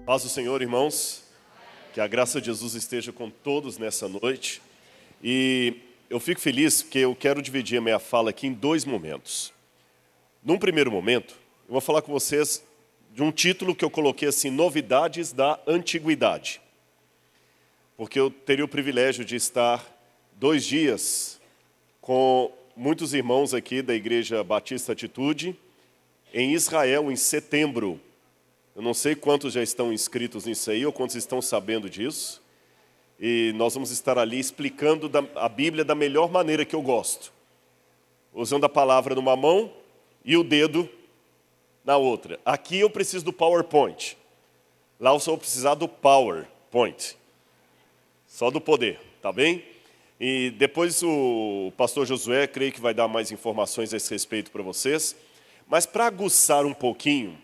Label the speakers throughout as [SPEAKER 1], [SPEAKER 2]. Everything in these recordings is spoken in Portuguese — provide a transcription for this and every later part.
[SPEAKER 1] Paz do Senhor, irmãos. Que a graça de Jesus esteja com todos nessa noite. E eu fico feliz porque eu quero dividir a minha fala aqui em dois momentos. Num primeiro momento, eu vou falar com vocês de um título que eu coloquei assim, Novidades da Antiguidade. Porque eu teria o privilégio de estar 2 dias com muitos irmãos aqui da Igreja Batista Atitude em Israel, em setembro. Eu não sei quantos já estão inscritos nisso aí, ou quantos estão sabendo disso. E nós vamos estar ali explicando a Bíblia da melhor maneira que eu gosto. Usando a palavra numa mão e o dedo na outra. Aqui eu preciso do PowerPoint. Lá eu só vou precisar do PowerPoint. Só do poder, tá bem? E depois o pastor Josué, creio que vai dar mais informações a esse respeito para vocês. Mas para aguçar um pouquinho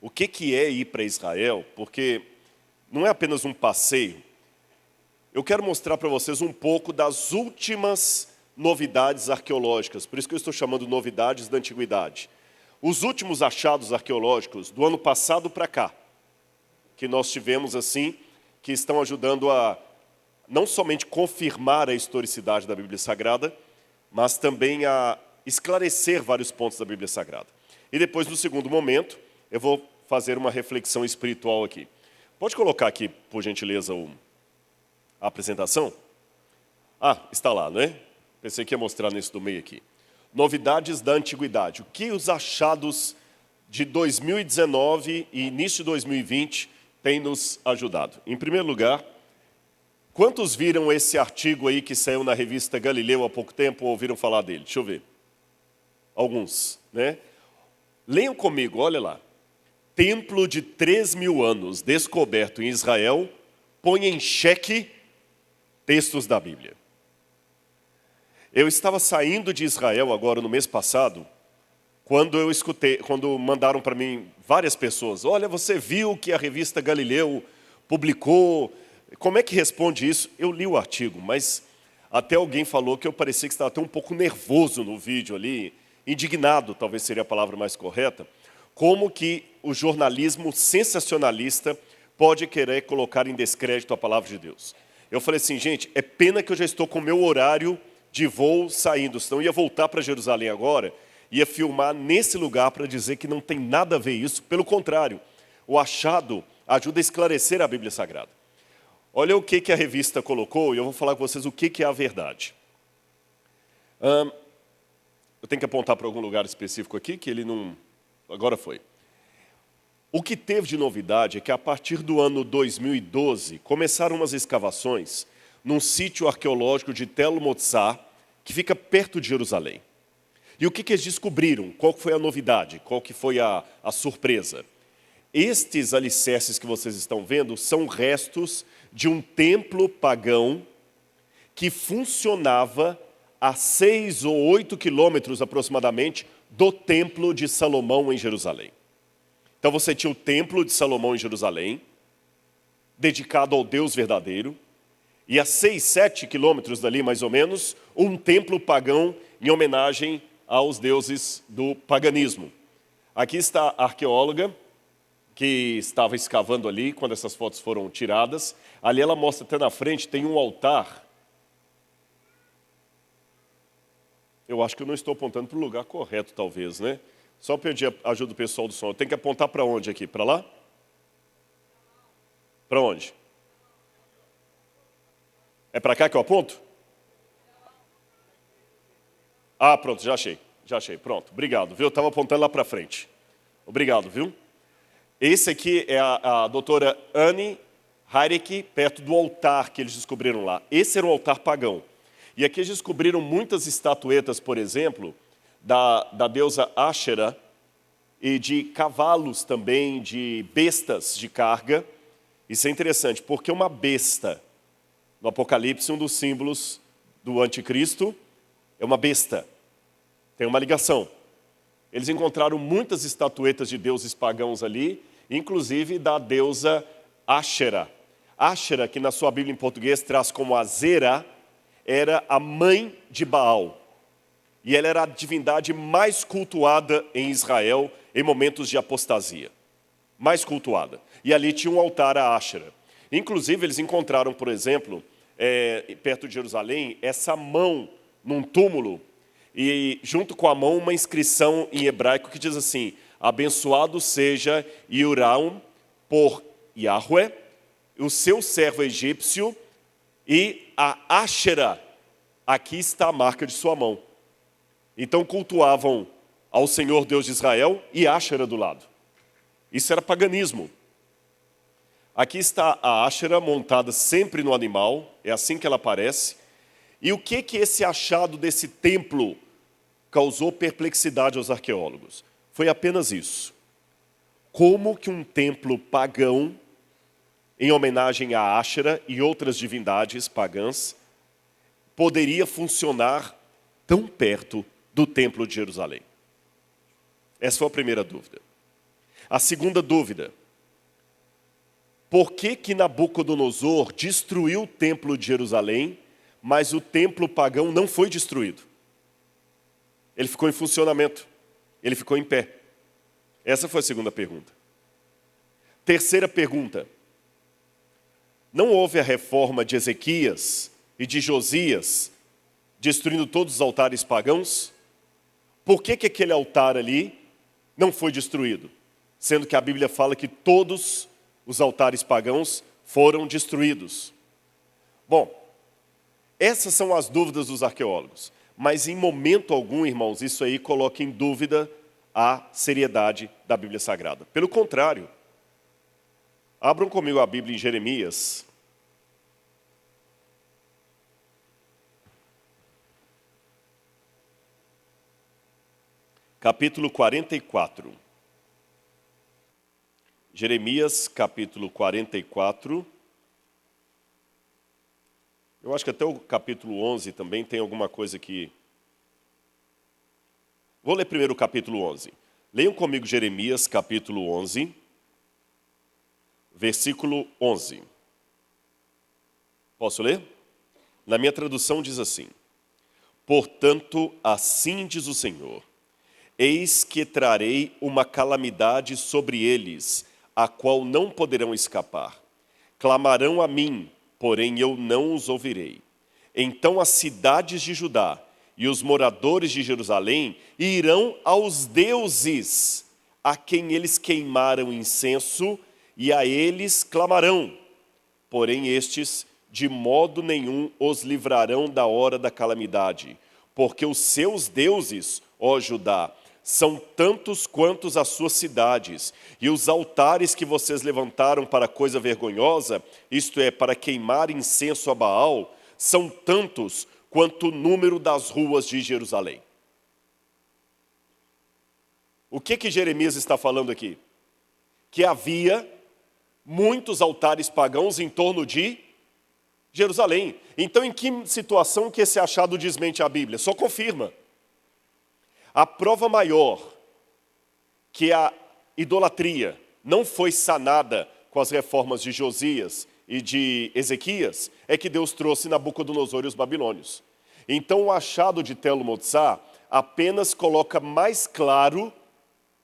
[SPEAKER 1] o que é ir para Israel, porque não é apenas um passeio, eu quero mostrar para vocês um pouco das últimas novidades arqueológicas, por isso que eu estou chamando novidades da antiguidade. Os últimos achados arqueológicos do ano passado para cá, que nós tivemos assim, que estão ajudando a não somente confirmar a historicidade da Bíblia Sagrada, mas também a esclarecer vários pontos da Bíblia Sagrada. E depois, no segundo momento, eu vou fazer uma reflexão espiritual aqui. Pode colocar aqui, por gentileza, a apresentação? Ah, está lá, não é? Pensei que ia mostrar nesse do meio aqui. Novidades da Antiguidade. O que os achados de 2019 e início de 2020 têm nos ajudado? Em primeiro lugar, quantos viram esse artigo aí que saiu na revista Galileu há pouco tempo ou ouviram falar dele? Deixa eu ver. Alguns, né? Leiam comigo, olha lá. Templo de 3.000 anos descoberto em Israel põe em xeque textos da Bíblia. Eu estava saindo de Israel agora no mês passado, quando mandaram para mim várias pessoas, olha, você viu que a revista Galileu publicou, como é que responde isso? Eu li o artigo, mas até alguém falou que eu parecia que estava até um pouco nervoso no vídeo ali, indignado, talvez seria a palavra mais correta, como que o jornalismo sensacionalista pode querer colocar em descrédito a palavra de Deus. Eu falei assim, gente, é pena que eu já estou com o meu horário de voo saindo, senão eu ia voltar para Jerusalém agora, ia filmar nesse lugar para dizer que não tem nada a ver isso, pelo contrário, o achado ajuda a esclarecer a Bíblia Sagrada. Olha o que a revista colocou, e eu vou falar com vocês o que é a verdade. Eu tenho que apontar para algum lugar específico aqui, que ele não... Agora foi. O que teve de novidade é que a partir do ano 2012, começaram umas escavações num sítio arqueológico de Tel Motzá, que fica perto de Jerusalém. E o que eles descobriram? Qual foi a novidade? Qual que foi a surpresa? Estes alicerces que vocês estão vendo são restos de um templo pagão que funcionava a 6 ou 8 quilômetros aproximadamente do templo de Salomão em Jerusalém. Então você tinha o templo de Salomão em Jerusalém, dedicado ao Deus verdadeiro, e a 6, 7 quilômetros dali, mais ou menos, um templo pagão em homenagem aos deuses do paganismo. Aqui está a arqueóloga que estava escavando ali, quando essas fotos foram tiradas. Ali ela mostra até na frente, tem um altar. Eu acho que eu não estou apontando para o lugar correto, talvez, né? Só pedir a ajuda do pessoal do som. Eu tenho que apontar para onde aqui? Para lá? Para onde? É para cá que eu aponto? Ah, pronto, já achei, pronto. Obrigado, viu? Eu estava apontando lá para frente. Obrigado, viu? Esse aqui é a doutora Anne Heirecke, perto do altar que eles descobriram lá. Esse era um altar pagão. E aqui eles descobriram muitas estatuetas, por exemplo, da deusa Ashera e de cavalos também, de bestas de carga. Isso é interessante, porque uma besta, no Apocalipse, um dos símbolos do anticristo, é uma besta. Tem uma ligação. Eles encontraram muitas estatuetas de deuses pagãos ali, inclusive da deusa Ashera. Ashera, que na sua Bíblia em português traz como Azera, era a mãe de Baal. E ela era a divindade mais cultuada em Israel em momentos de apostasia. mais cultuada. E ali tinha um altar a Áshera. Inclusive, eles encontraram, por exemplo, perto de Jerusalém, essa mão num túmulo, e junto com a mão uma inscrição em hebraico que diz assim: abençoado seja Iuraum por Yahweh, o seu servo egípcio, e a Áshera, aqui está a marca de sua mão. Então cultuavam ao Senhor Deus de Israel e Áshera do lado. Isso era paganismo. Aqui está a Áshera montada sempre no animal, é assim que ela aparece. E o que esse achado desse templo causou perplexidade aos arqueólogos? Foi apenas isso. Como que um templo pagão, em homenagem a Áshera e outras divindades pagãs, poderia funcionar tão perto do templo de Jerusalém? Essa foi a primeira dúvida. A segunda dúvida: por que Nabucodonosor destruiu o templo de Jerusalém, mas o templo pagão não foi destruído? Ele ficou em funcionamento, ele ficou em pé. Essa foi a segunda pergunta. Terceira pergunta: não houve a reforma de Ezequias e de Josias, destruindo todos os altares pagãos? Por que aquele altar ali não foi destruído? Sendo que a Bíblia fala que todos os altares pagãos foram destruídos. Bom, essas são as dúvidas dos arqueólogos. Mas em momento algum, irmãos, isso aí coloca em dúvida a seriedade da Bíblia Sagrada. Pelo contrário, abram comigo a Bíblia em Jeremias. Capítulo 44. Jeremias, capítulo 44. Eu acho que até o capítulo 11 também tem alguma coisa que... Vou ler primeiro o capítulo 11. Leiam comigo Jeremias, capítulo 11, versículo 11. Posso ler? Na minha tradução diz assim: portanto, assim diz o Senhor, eis que trarei uma calamidade sobre eles, a qual não poderão escapar. Clamarão a mim, porém eu não os ouvirei. Então as cidades de Judá e os moradores de Jerusalém irão aos deuses a quem eles queimaram incenso, e a eles clamarão. Porém estes de modo nenhum os livrarão da hora da calamidade, porque os seus deuses, ó Judá, são tantos quantos as suas cidades, e os altares que vocês levantaram para coisa vergonhosa, isto é, para queimar incenso a Baal, são tantos quanto o número das ruas de Jerusalém. O que Jeremias está falando aqui? Que havia muitos altares pagãos em torno de Jerusalém. Então, em que situação que esse achado desmente a Bíblia? Só confirma. A prova maior que a idolatria não foi sanada com as reformas de Josias e de Ezequias é que Deus trouxe Nabucodonosor e os babilônios. Então o achado de Telo Motsá apenas coloca mais claro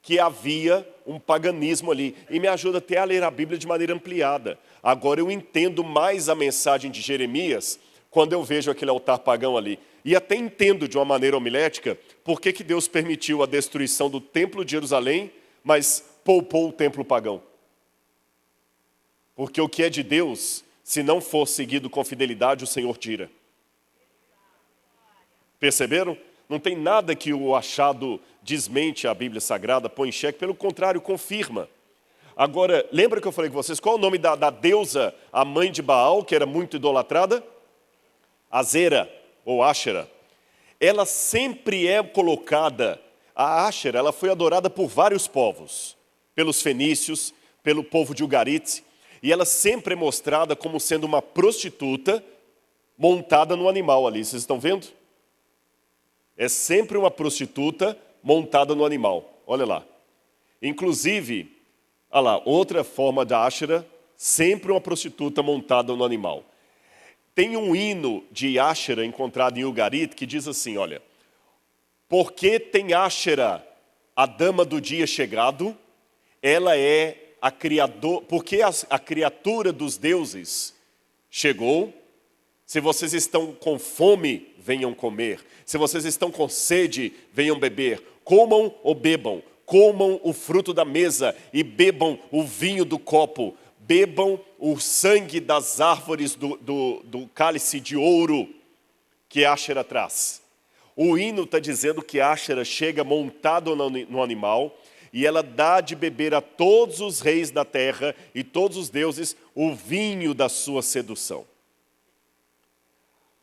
[SPEAKER 1] que havia um paganismo ali. E me ajuda até a ler a Bíblia de maneira ampliada. Agora eu entendo mais a mensagem de Jeremias quando eu vejo aquele altar pagão ali. E até entendo de uma maneira homilética por que Deus permitiu a destruição do templo de Jerusalém, mas poupou o templo pagão. Porque o que é de Deus, se não for seguido com fidelidade, o Senhor tira. Perceberam? Não tem nada que o achado desmente a Bíblia Sagrada, põe em xeque, pelo contrário, confirma. Agora, lembra que eu falei com vocês, qual é o nome da deusa, a mãe de Baal, que era muito idolatrada? Azera, ou Áshera. Ela sempre é colocada, a Áshera, ela foi adorada por vários povos, pelos fenícios, pelo povo de Ugarit, e ela sempre é mostrada como sendo uma prostituta montada no animal ali, vocês estão vendo? É sempre uma prostituta montada no animal, olha lá. Inclusive, olha lá, outra forma da Áshera, sempre uma prostituta montada no animal. Tem um hino de Áshera encontrado em Ugarit que diz assim, olha, porque tem Áshera, a dama do dia chegado, ela é a criatura dos deuses chegou. Se vocês estão com fome, venham comer. Se vocês estão com sede, venham beber. Comam ou bebam. Comam o fruto da mesa e bebam o vinho do copo. Bebam o sangue das árvores do cálice de ouro que Áxera traz. O hino está dizendo que Áxera chega montado no animal e ela dá de beber a todos os reis da terra e todos os deuses o vinho da sua sedução.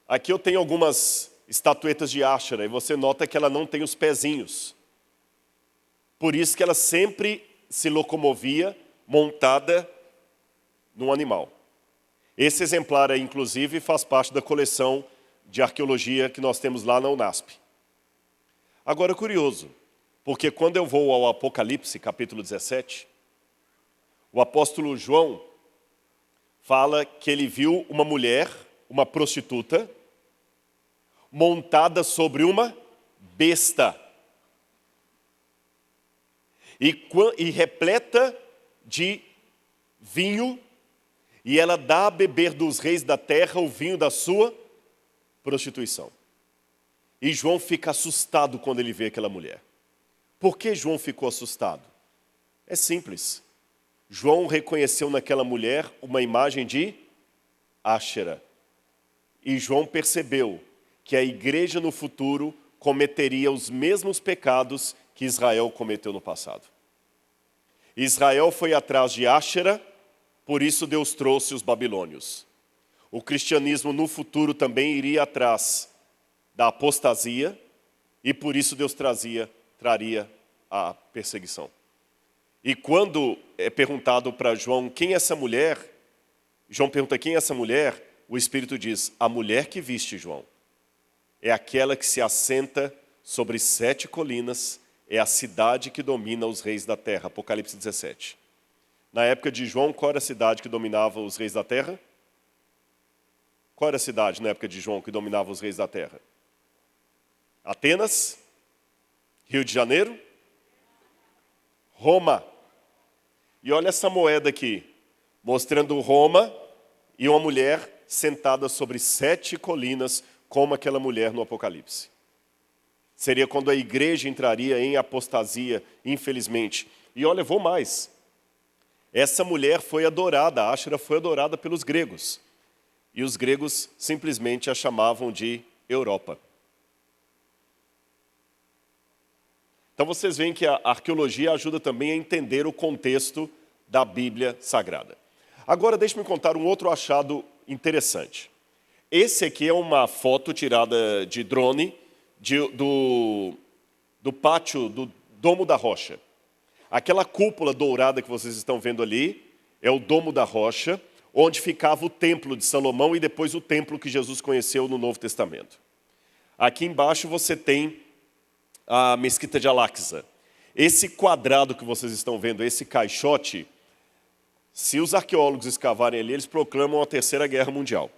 [SPEAKER 1] Aqui eu tenho algumas estatuetas de Áxera e você nota que ela não tem os pezinhos. Por isso que ela sempre se locomovia montada num animal. Esse exemplar aí, inclusive, faz parte da coleção de arqueologia que nós temos lá na Unasp. Agora, curioso, porque quando eu vou ao Apocalipse, capítulo 17, o apóstolo João fala que ele viu uma mulher, uma prostituta, montada sobre uma besta e repleta de vinho, e ela dá a beber dos reis da terra o vinho da sua prostituição. E João fica assustado quando ele vê aquela mulher. Por que João ficou assustado? É simples. João reconheceu naquela mulher uma imagem de Áxera. E João percebeu que a igreja no futuro cometeria os mesmos pecados que Israel cometeu no passado. Israel foi atrás de Áxera, por isso Deus trouxe os babilônios. O cristianismo no futuro também iria atrás da apostasia e por isso Deus traria a perseguição. E quando é perguntado para João quem é essa mulher, João pergunta quem é essa mulher, o Espírito diz, a mulher que viste, João, é aquela que se assenta sobre 7 colinas, é a cidade que domina os reis da terra. Apocalipse 17. Na época de João, qual era a cidade que dominava os reis da terra? Qual era a cidade na época de João que dominava os reis da terra? Atenas? Rio de Janeiro? Roma. E olha essa moeda aqui, mostrando Roma e uma mulher sentada sobre 7 colinas, como aquela mulher no Apocalipse. Seria quando a igreja entraria em apostasia, infelizmente. E olha, vou mais. Essa mulher foi adorada, a Áxera foi adorada pelos gregos. E os gregos simplesmente a chamavam de Europa. Então vocês veem que a arqueologia ajuda também a entender o contexto da Bíblia Sagrada. Agora deixe-me contar um outro achado interessante. Esse aqui é uma foto tirada de drone do pátio do Domo da Rocha. Aquela cúpula dourada que vocês estão vendo ali é o Domo da Rocha, onde ficava o templo de Salomão e depois o templo que Jesus conheceu no Novo Testamento. Aqui embaixo você tem a Mesquita de Al-Aqsa. Esse quadrado que vocês estão vendo, esse caixote, se os arqueólogos escavarem ali, eles proclamam a Terceira Guerra Mundial.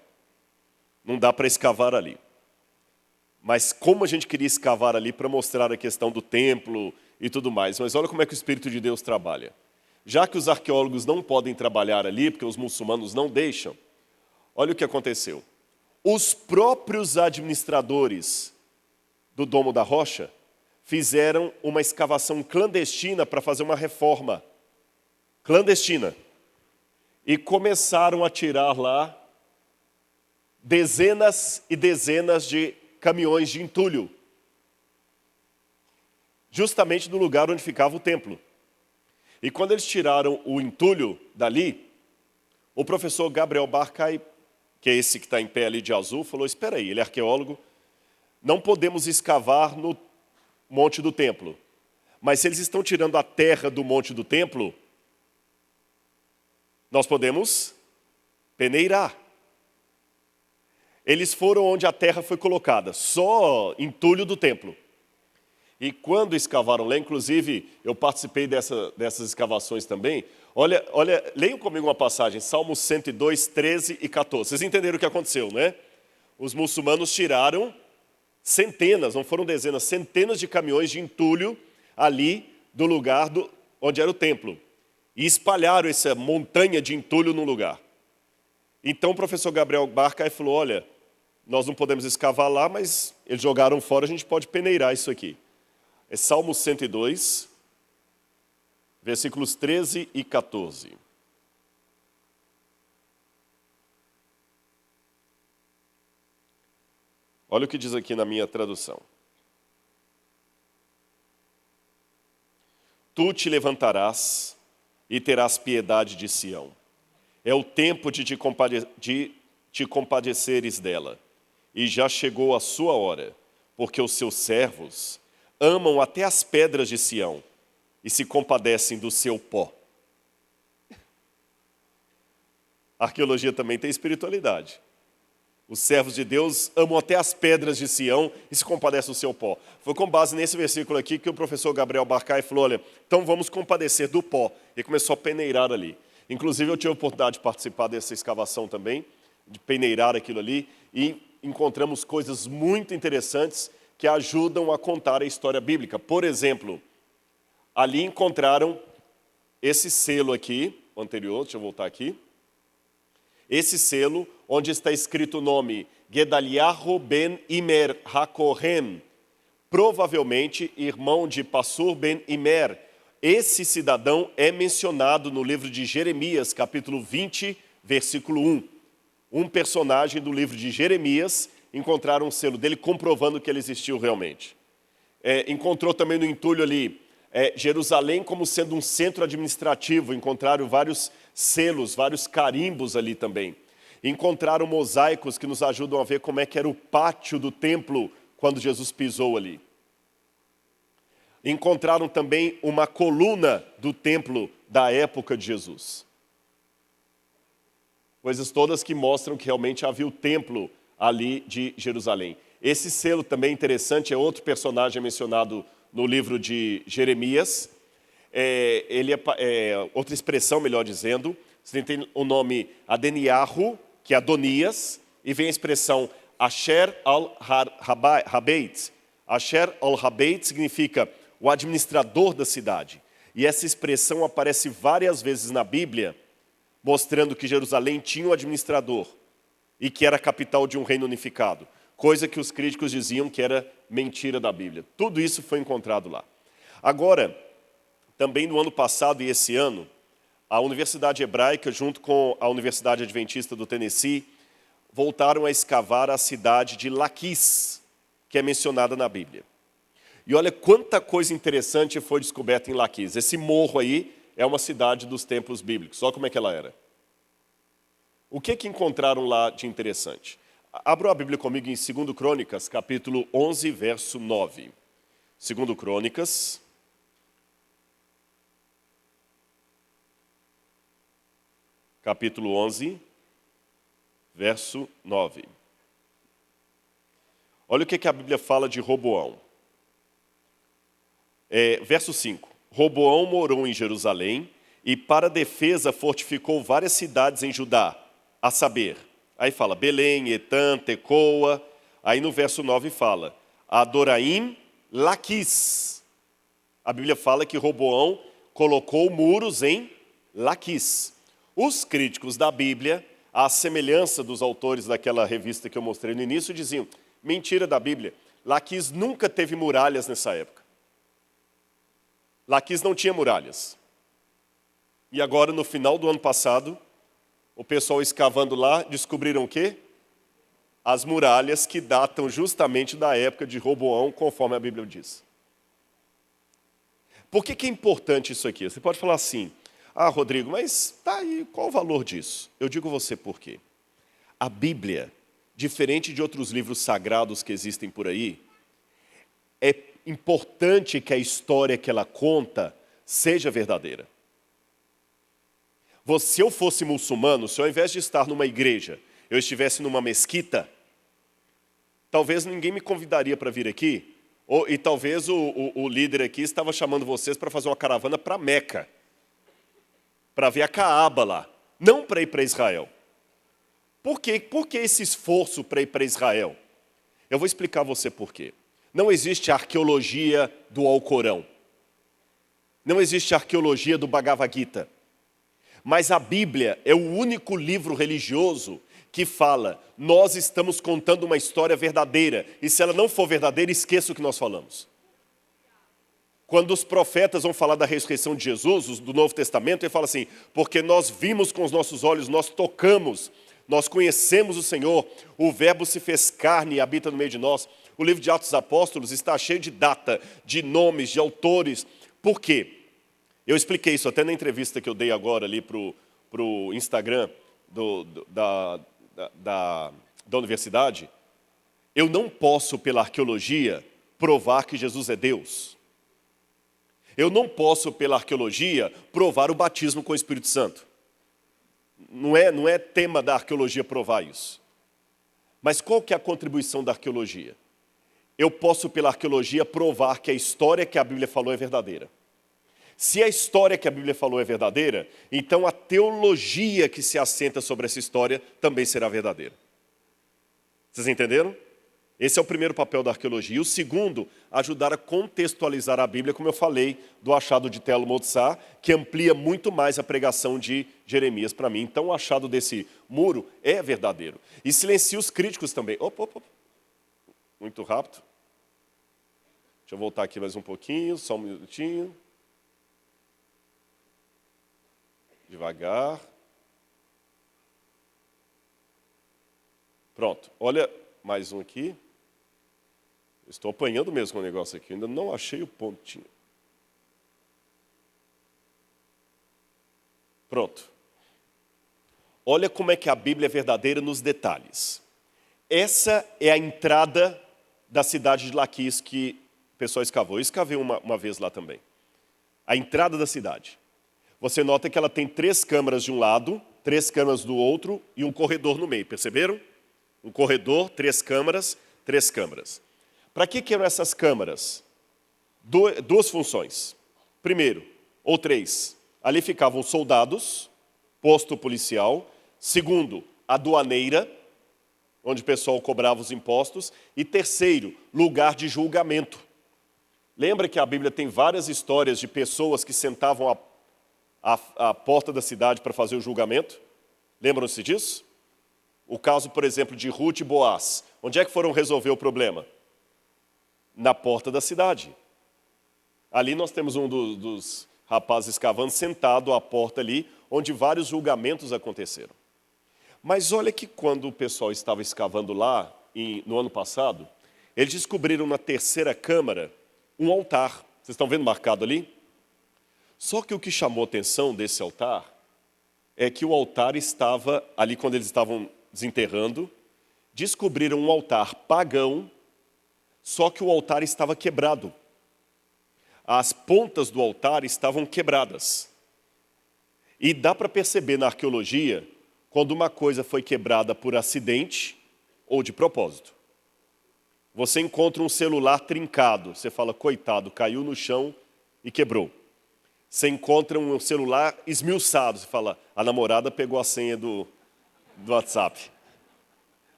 [SPEAKER 1] Não dá para escavar ali. Mas como a gente queria escavar ali para mostrar a questão do templo e tudo mais. Mas olha como é que o Espírito de Deus trabalha. Já que os arqueólogos não podem trabalhar ali, porque os muçulmanos não deixam, olha o que aconteceu. Os próprios administradores do Domo da Rocha fizeram uma escavação clandestina para fazer uma reforma. Clandestina. E começaram a tirar lá dezenas e dezenas de caminhões de entulho. Justamente no lugar onde ficava o templo. E quando eles tiraram o entulho dali, o professor Gabriel Barcay, que é esse que está em pé ali de azul, falou, espera aí, ele é arqueólogo, não podemos escavar no monte do templo. Mas se eles estão tirando a terra do monte do templo, nós podemos peneirar. Eles foram onde a terra foi colocada, só entulho do templo. E quando escavaram lá, inclusive, eu participei dessas escavações também. Olha, leiam comigo uma passagem, Salmos 102, 13 e 14. Vocês entenderam o que aconteceu, né? Os muçulmanos tiraram centenas, não foram dezenas, centenas de caminhões de entulho ali do lugar onde era o templo. e espalharam essa montanha de entulho num lugar. Então o professor Gabriel Barcay falou, olha, nós não podemos escavar lá, mas eles jogaram fora, a gente pode peneirar isso aqui. É Salmo 102, versículos 13 e 14. Olha o que diz aqui na minha tradução. Tu te levantarás e terás piedade de Sião. É o tempo de te compadeceres dela. E já chegou a sua hora, porque os seus servos amam até as pedras de Sião e se compadecem do seu pó. A arqueologia também tem espiritualidade. Os servos de Deus amam até as pedras de Sião e se compadecem do seu pó. Foi com base nesse versículo aqui que o professor Gabriel Barcay falou, olha, então vamos compadecer do pó. E começou a peneirar ali. Inclusive eu tive a oportunidade de participar dessa escavação também, de peneirar aquilo ali, e encontramos coisas muito interessantes que ajudam a contar a história bíblica. Por exemplo, ali encontraram esse selo aqui, o anterior, deixa eu voltar aqui. Esse selo, onde está escrito o nome Gedaliahu ben Imer HaKohen, provavelmente irmão de Passur ben Imer. Esse cidadão é mencionado no livro de Jeremias, capítulo 20, versículo 1. Um personagem do livro de Jeremias encontraram um selo dele comprovando que ele existiu realmente. Encontrou também no entulho ali Jerusalém como sendo um centro administrativo, encontraram vários selos, vários carimbos ali também. Encontraram mosaicos que nos ajudam a ver como é que era o pátio do templo quando Jesus pisou ali. Encontraram também uma coluna do templo da época de Jesus. Coisas todas que mostram que realmente havia o templo ali de Jerusalém. Esse selo também interessante, é outro personagem mencionado no livro de Jeremias. Ele é outra expressão, melhor dizendo. Você tem o nome Adoniahu, que é Adonias, e vem a expressão Asher al-Habeit. Asher al-Habeit significa o administrador da cidade. E essa expressão aparece várias vezes na Bíblia, mostrando que Jerusalém tinha um administrador e que era a capital de um reino unificado. Coisa que os críticos diziam que era mentira da Bíblia. Tudo isso foi encontrado lá. Agora, também no ano passado e esse ano, a Universidade Hebraica, junto com a Universidade Adventista do Tennessee, voltaram a escavar a cidade de Laquis, que é mencionada na Bíblia. E olha quanta coisa interessante foi descoberta em Laquis. Esse morro aí é uma cidade dos templos bíblicos. Olha como é que ela era. O que encontraram lá de interessante? Abra a Bíblia comigo em 2 Crônicas, capítulo 11, verso 9. 2 Crônicas, capítulo 11, verso 9. Olha o que a Bíblia fala de Roboão. Verso 5. Roboão morou em Jerusalém e para defesa fortificou várias cidades em Judá, a saber, aí fala Belém, Etã, Tecoa. Aí no verso 9 fala Adoraim, Laquis. A Bíblia fala que Roboão colocou muros em Laquis. Os críticos da Bíblia, à semelhança dos autores daquela revista que eu mostrei no início, diziam, mentira da Bíblia, Laquis nunca teve muralhas nessa época. Laquis não tinha muralhas. E agora, no final do ano passado, o pessoal escavando lá, descobriram o quê? As muralhas que datam justamente da época de Roboão, conforme a Bíblia diz. Por que é importante isso aqui? Você pode falar assim, Rodrigo, mas tá aí, qual o valor disso? Eu digo a você por quê. A Bíblia, diferente de outros livros sagrados que existem por aí, é importante que a história que ela conta seja verdadeira. Se eu fosse muçulmano, se ao invés de estar numa igreja, eu estivesse numa mesquita, talvez ninguém me convidaria para vir aqui, e talvez o líder aqui estava chamando vocês para fazer uma caravana para Meca, para ver a Caaba lá, não para ir para Israel. Por quê? Por que esse esforço para ir para Israel? Eu vou explicar a você por quê. Não existe arqueologia do Alcorão. Não existe arqueologia do Bhagavad Gita. Mas a Bíblia é o único livro religioso que fala, nós estamos contando uma história verdadeira, e se ela não for verdadeira, esqueça o que nós falamos. Quando os profetas vão falar da ressurreição de Jesus, os do Novo Testamento, ele fala assim, porque nós vimos com os nossos olhos, nós tocamos, nós conhecemos o Senhor, o Verbo se fez carne e habita no meio de nós. O livro de Atos dos Apóstolos está cheio de data, de nomes, de autores. Por quê? Eu expliquei isso até na entrevista que eu dei agora ali para o Instagram da universidade. Eu não posso, pela arqueologia, provar que Jesus é Deus. Eu não posso, pela arqueologia, provar o batismo com o Espírito Santo. Não é tema da arqueologia provar isso. Mas qual que é a contribuição da arqueologia? Eu posso, pela arqueologia, provar que a história que a Bíblia falou é verdadeira. Se a história que a Bíblia falou é verdadeira, então a teologia que se assenta sobre essa história também será verdadeira. Vocês entenderam? Esse é o primeiro papel da arqueologia. E o segundo, ajudar a contextualizar a Bíblia, como eu falei, do achado de Telo Motsar, que amplia muito mais a pregação de Jeremias para mim. Então o achado desse muro é verdadeiro. E silencia os críticos também. Opa. Muito rápido. Deixa eu voltar aqui mais um pouquinho, só um minutinho. Devagar. Pronto, olha mais um aqui. Estou apanhando mesmo com o negócio aqui, ainda não achei o pontinho. Pronto. Olha como é que a Bíblia é verdadeira nos detalhes. Essa é a entrada da cidade de Laquis que o pessoal escavou. Eu escavei uma vez lá também. A entrada da cidade. Você nota que ela tem 3 câmaras de um lado, 3 câmaras do outro e um corredor no meio, perceberam? Um corredor, 3 câmaras, 3 câmaras. Para que eram essas câmaras? 2 funções. Primeiro, ou 3, ali ficavam soldados, posto policial. Segundo, aduaneira, onde o pessoal cobrava os impostos. E terceiro, lugar de julgamento. Lembra que a Bíblia tem várias histórias de pessoas que sentavam à porta da cidade para fazer o julgamento? Lembram-se disso? O caso, por exemplo, de Ruth e Boaz. Onde é que foram resolver o problema? Na porta da cidade. Ali nós temos um dos rapazes escavando sentado à porta ali, onde vários julgamentos aconteceram. Mas olha que quando o pessoal estava escavando lá, no ano passado, eles descobriram na 3ª câmara um altar. Vocês estão vendo marcado ali? Só que o que chamou a atenção desse altar é que o altar estava, ali quando eles estavam desenterrando, descobriram um altar pagão, só que o altar estava quebrado. As pontas do altar estavam quebradas. E dá para perceber na arqueologia quando uma coisa foi quebrada por acidente ou de propósito. Você encontra um celular trincado, você fala, coitado, caiu no chão e quebrou. Você encontra um celular esmiuçado, você fala, a namorada pegou a senha do WhatsApp.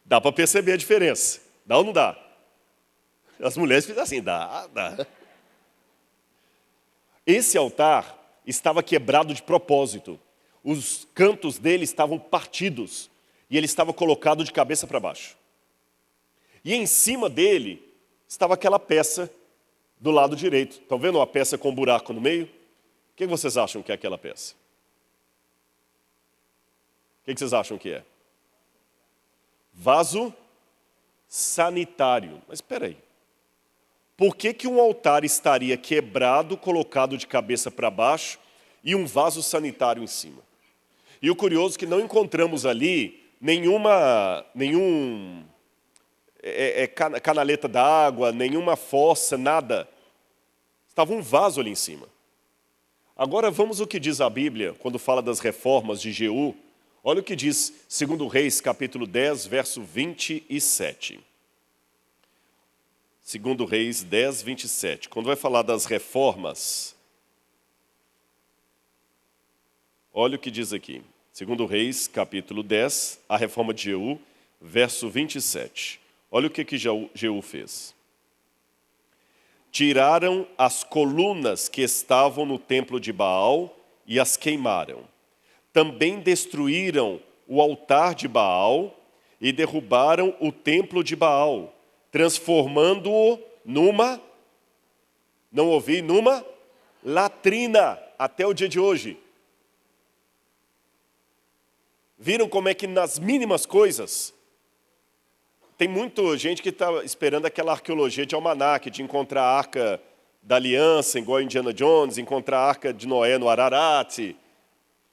[SPEAKER 1] Dá para perceber a diferença. Dá ou não dá? As mulheres ficam assim, dá. Esse altar estava quebrado de propósito. Os cantos dele estavam partidos e ele estava colocado de cabeça para baixo. E em cima dele estava aquela peça do lado direito. Estão vendo uma peça com um buraco no meio? O que vocês acham que é aquela peça? O que vocês acham que é? Vaso sanitário. Mas espera aí. Por que um altar estaria quebrado, colocado de cabeça para baixo e um vaso sanitário em cima? E o curioso é que não encontramos ali nenhum canaleta d'água, nenhuma fossa, nada. Estava um vaso ali em cima. Agora vamos ao que diz a Bíblia, quando fala das reformas de Jeú. Olha o que diz 2 Reis, capítulo 10, verso 27. 2 Reis 10, 27. Quando vai falar das reformas, olha o que diz aqui. 2 Reis, capítulo 10, a reforma de Jeú, verso 27. Olha o que Jeú fez. Tiraram as colunas que estavam no templo de Baal e as queimaram. também destruíram o altar de Baal e derrubaram o templo de Baal, transformando-o numa latrina até o dia de hoje. Viram como é que nas mínimas coisas, tem muita gente que está esperando aquela arqueologia de almanaque, de encontrar a Arca da Aliança, igual a Indiana Jones, encontrar a Arca de Noé no Ararat.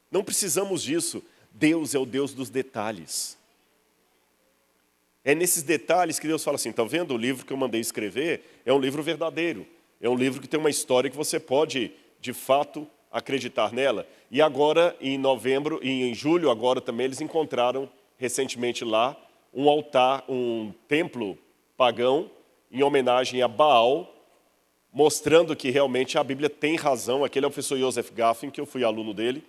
[SPEAKER 1] Não precisamos disso. Deus é o Deus dos detalhes. É nesses detalhes que Deus fala assim, está vendo o livro que eu mandei escrever? É um livro verdadeiro. É um livro que tem uma história que você pode, de fato, acreditar nela. E agora, em novembro e em julho, agora também, eles encontraram recentemente lá um altar, um templo pagão, em homenagem a Baal, mostrando que realmente a Bíblia tem razão. Aquele é o professor Joseph Gaffin, que eu fui aluno dele.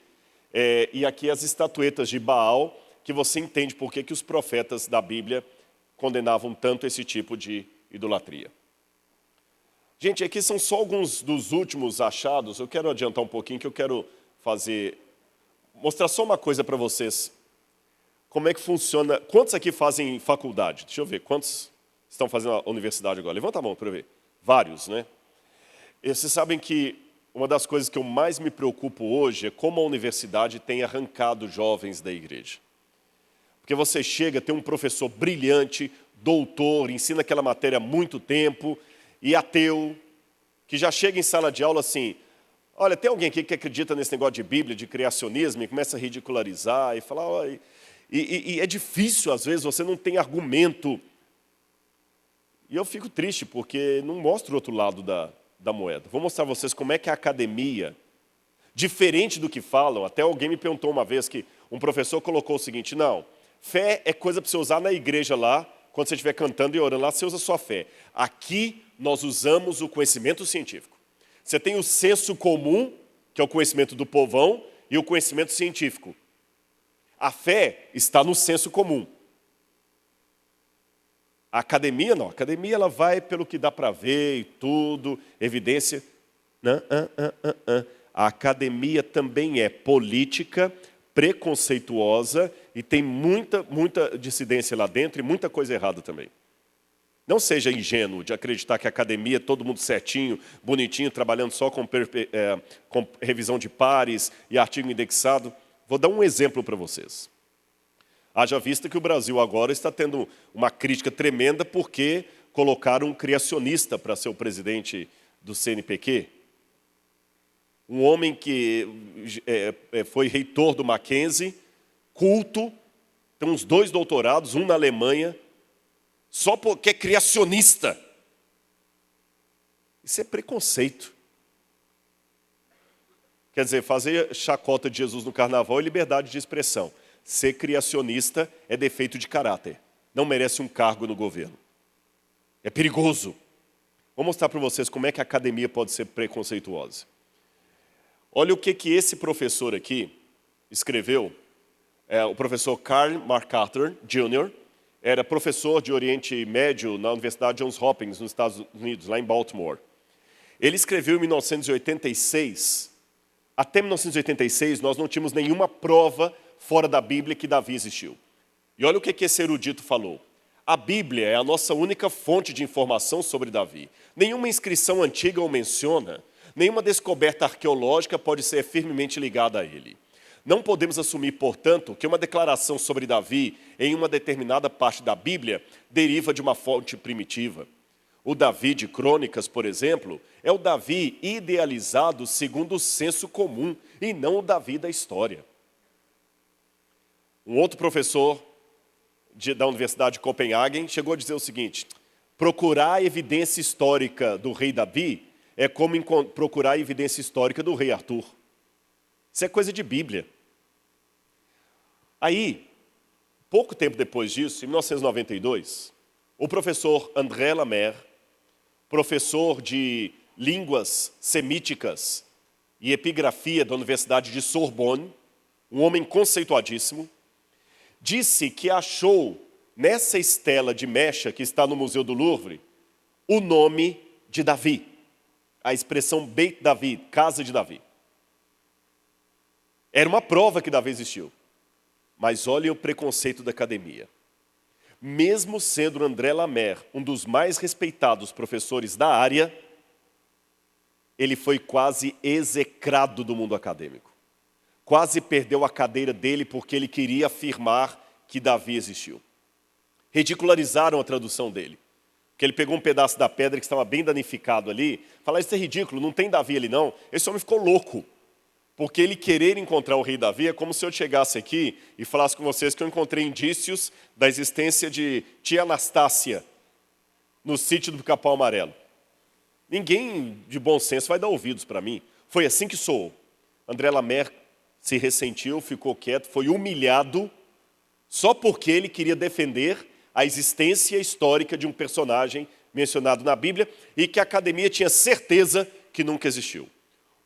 [SPEAKER 1] E aqui as estatuetas de Baal, que você entende por que os profetas da Bíblia condenavam tanto esse tipo de idolatria. Gente, aqui são só alguns dos últimos achados. Eu quero adiantar um pouquinho, que eu quero mostrar só uma coisa para vocês. Como é que funciona? Quantos aqui fazem faculdade? Deixa eu ver, quantos estão fazendo a universidade agora? Levanta a mão para eu ver. Vários, né? E vocês sabem que uma das coisas que eu mais me preocupo hoje é como a universidade tem arrancado jovens da igreja. Porque você chega, tem um professor brilhante, doutor, ensina aquela matéria há muito tempo, e ateu, que já chega em sala de aula assim, olha, tem alguém aqui que acredita nesse negócio de Bíblia, de criacionismo, e começa a ridicularizar e falar, olha, e é difícil, às vezes, você não tem argumento. E eu fico triste, porque não mostra o outro lado da moeda. Vou mostrar a vocês como é que a academia, diferente do que falam, até alguém me perguntou uma vez que um professor colocou o seguinte, não, fé é coisa para você usar na igreja lá, quando você estiver cantando e orando lá, você usa a sua fé. Aqui nós usamos o conhecimento científico. Você tem o senso comum, que é o conhecimento do povão, e o conhecimento científico. A fé está no senso comum. A academia não. A academia ela vai pelo que dá para ver e tudo, evidência. Não. A academia também é política, preconceituosa e tem muita dissidência lá dentro e muita coisa errada também. Não seja ingênuo de acreditar que a academia é todo mundo certinho, bonitinho, trabalhando só com revisão de pares e artigo indexado. Vou dar um exemplo para vocês. Haja vista que o Brasil agora está tendo uma crítica tremenda porque colocaram um criacionista para ser o presidente do CNPq. Um homem que foi reitor do Mackenzie, culto, tem uns 2 doutorados, um na Alemanha, só porque é criacionista. Isso é preconceito. Quer dizer, fazer chacota de Jesus no carnaval é liberdade de expressão. Ser criacionista é defeito de caráter. Não merece um cargo no governo. É perigoso. Vou mostrar para vocês como é que a academia pode ser preconceituosa. Olha o que esse professor aqui escreveu. O professor Carl MacArthur, Jr., era professor de Oriente Médio na Universidade Johns Hopkins, nos Estados Unidos, lá em Baltimore. Ele escreveu em 1986. Até 1986, nós não tínhamos nenhuma prova fora da Bíblia que Davi existiu. E olha o que esse erudito falou. A Bíblia é a nossa única fonte de informação sobre Davi. Nenhuma inscrição antiga o menciona, nenhuma descoberta arqueológica pode ser firmemente ligada a ele. Não podemos assumir, portanto, que uma declaração sobre Davi em uma determinada parte da Bíblia deriva de uma fonte primitiva. O Davi de Crônicas, por exemplo, é o Davi idealizado segundo o senso comum e não o Davi da história. Um outro professor da Universidade de Copenhague chegou a dizer o seguinte, procurar a evidência histórica do rei Davi é como procurar a evidência histórica do rei Arthur. Isso é coisa de Bíblia. Aí, pouco tempo depois disso, em 1992, o professor André Lamer, professor de línguas semíticas e epigrafia da Universidade de Sorbonne, um homem conceituadíssimo, disse que achou nessa estela de mecha que está no Museu do Louvre o nome de Davi, a expressão Beit David, casa de Davi. Era uma prova que Davi existiu. Mas olhem o preconceito da academia. Mesmo sendo André Lamer um dos mais respeitados professores da área, ele foi quase execrado do mundo acadêmico. Quase perdeu a cadeira dele porque ele queria afirmar que Davi existiu. Ridicularizaram a tradução dele. Porque ele pegou um pedaço da pedra que estava bem danificado ali, falaram, isso é ridículo, não tem Davi ali não. Esse homem ficou louco. Porque ele querer encontrar o rei Davi é como se eu chegasse aqui e falasse com vocês que eu encontrei indícios da existência de tia Anastácia no sítio do Capão Amarelo. Ninguém de bom senso vai dar ouvidos para mim. Foi assim que soou. André Lamer se ressentiu, ficou quieto, foi humilhado só porque ele queria defender a existência histórica de um personagem mencionado na Bíblia e que a academia tinha certeza que nunca existiu.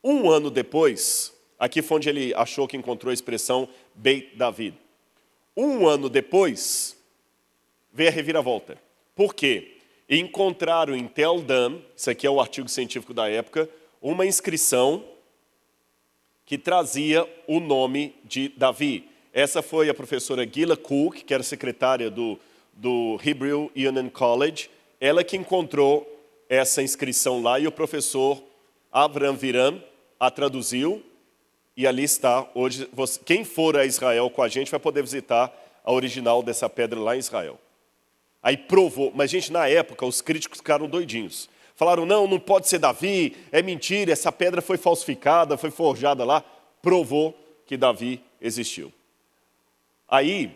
[SPEAKER 1] Um ano depois, aqui foi onde ele achou que encontrou a expressão Beit David. Um ano depois, veio a reviravolta. Por quê? Encontraram em Tel Dan, isso aqui é o artigo científico da época, uma inscrição que trazia o nome de Davi. Essa foi a professora Gila Cook, que era secretária do Hebrew Union College, ela que encontrou essa inscrição lá e o professor Avraham Viram a traduziu e ali está. Hoje, quem for a Israel com a gente vai poder visitar a original dessa pedra lá em Israel. Aí provou, mas gente, na época os críticos ficaram doidinhos. Falaram, não pode ser Davi, é mentira, essa pedra foi falsificada, foi forjada lá. Provou que Davi existiu. Aí,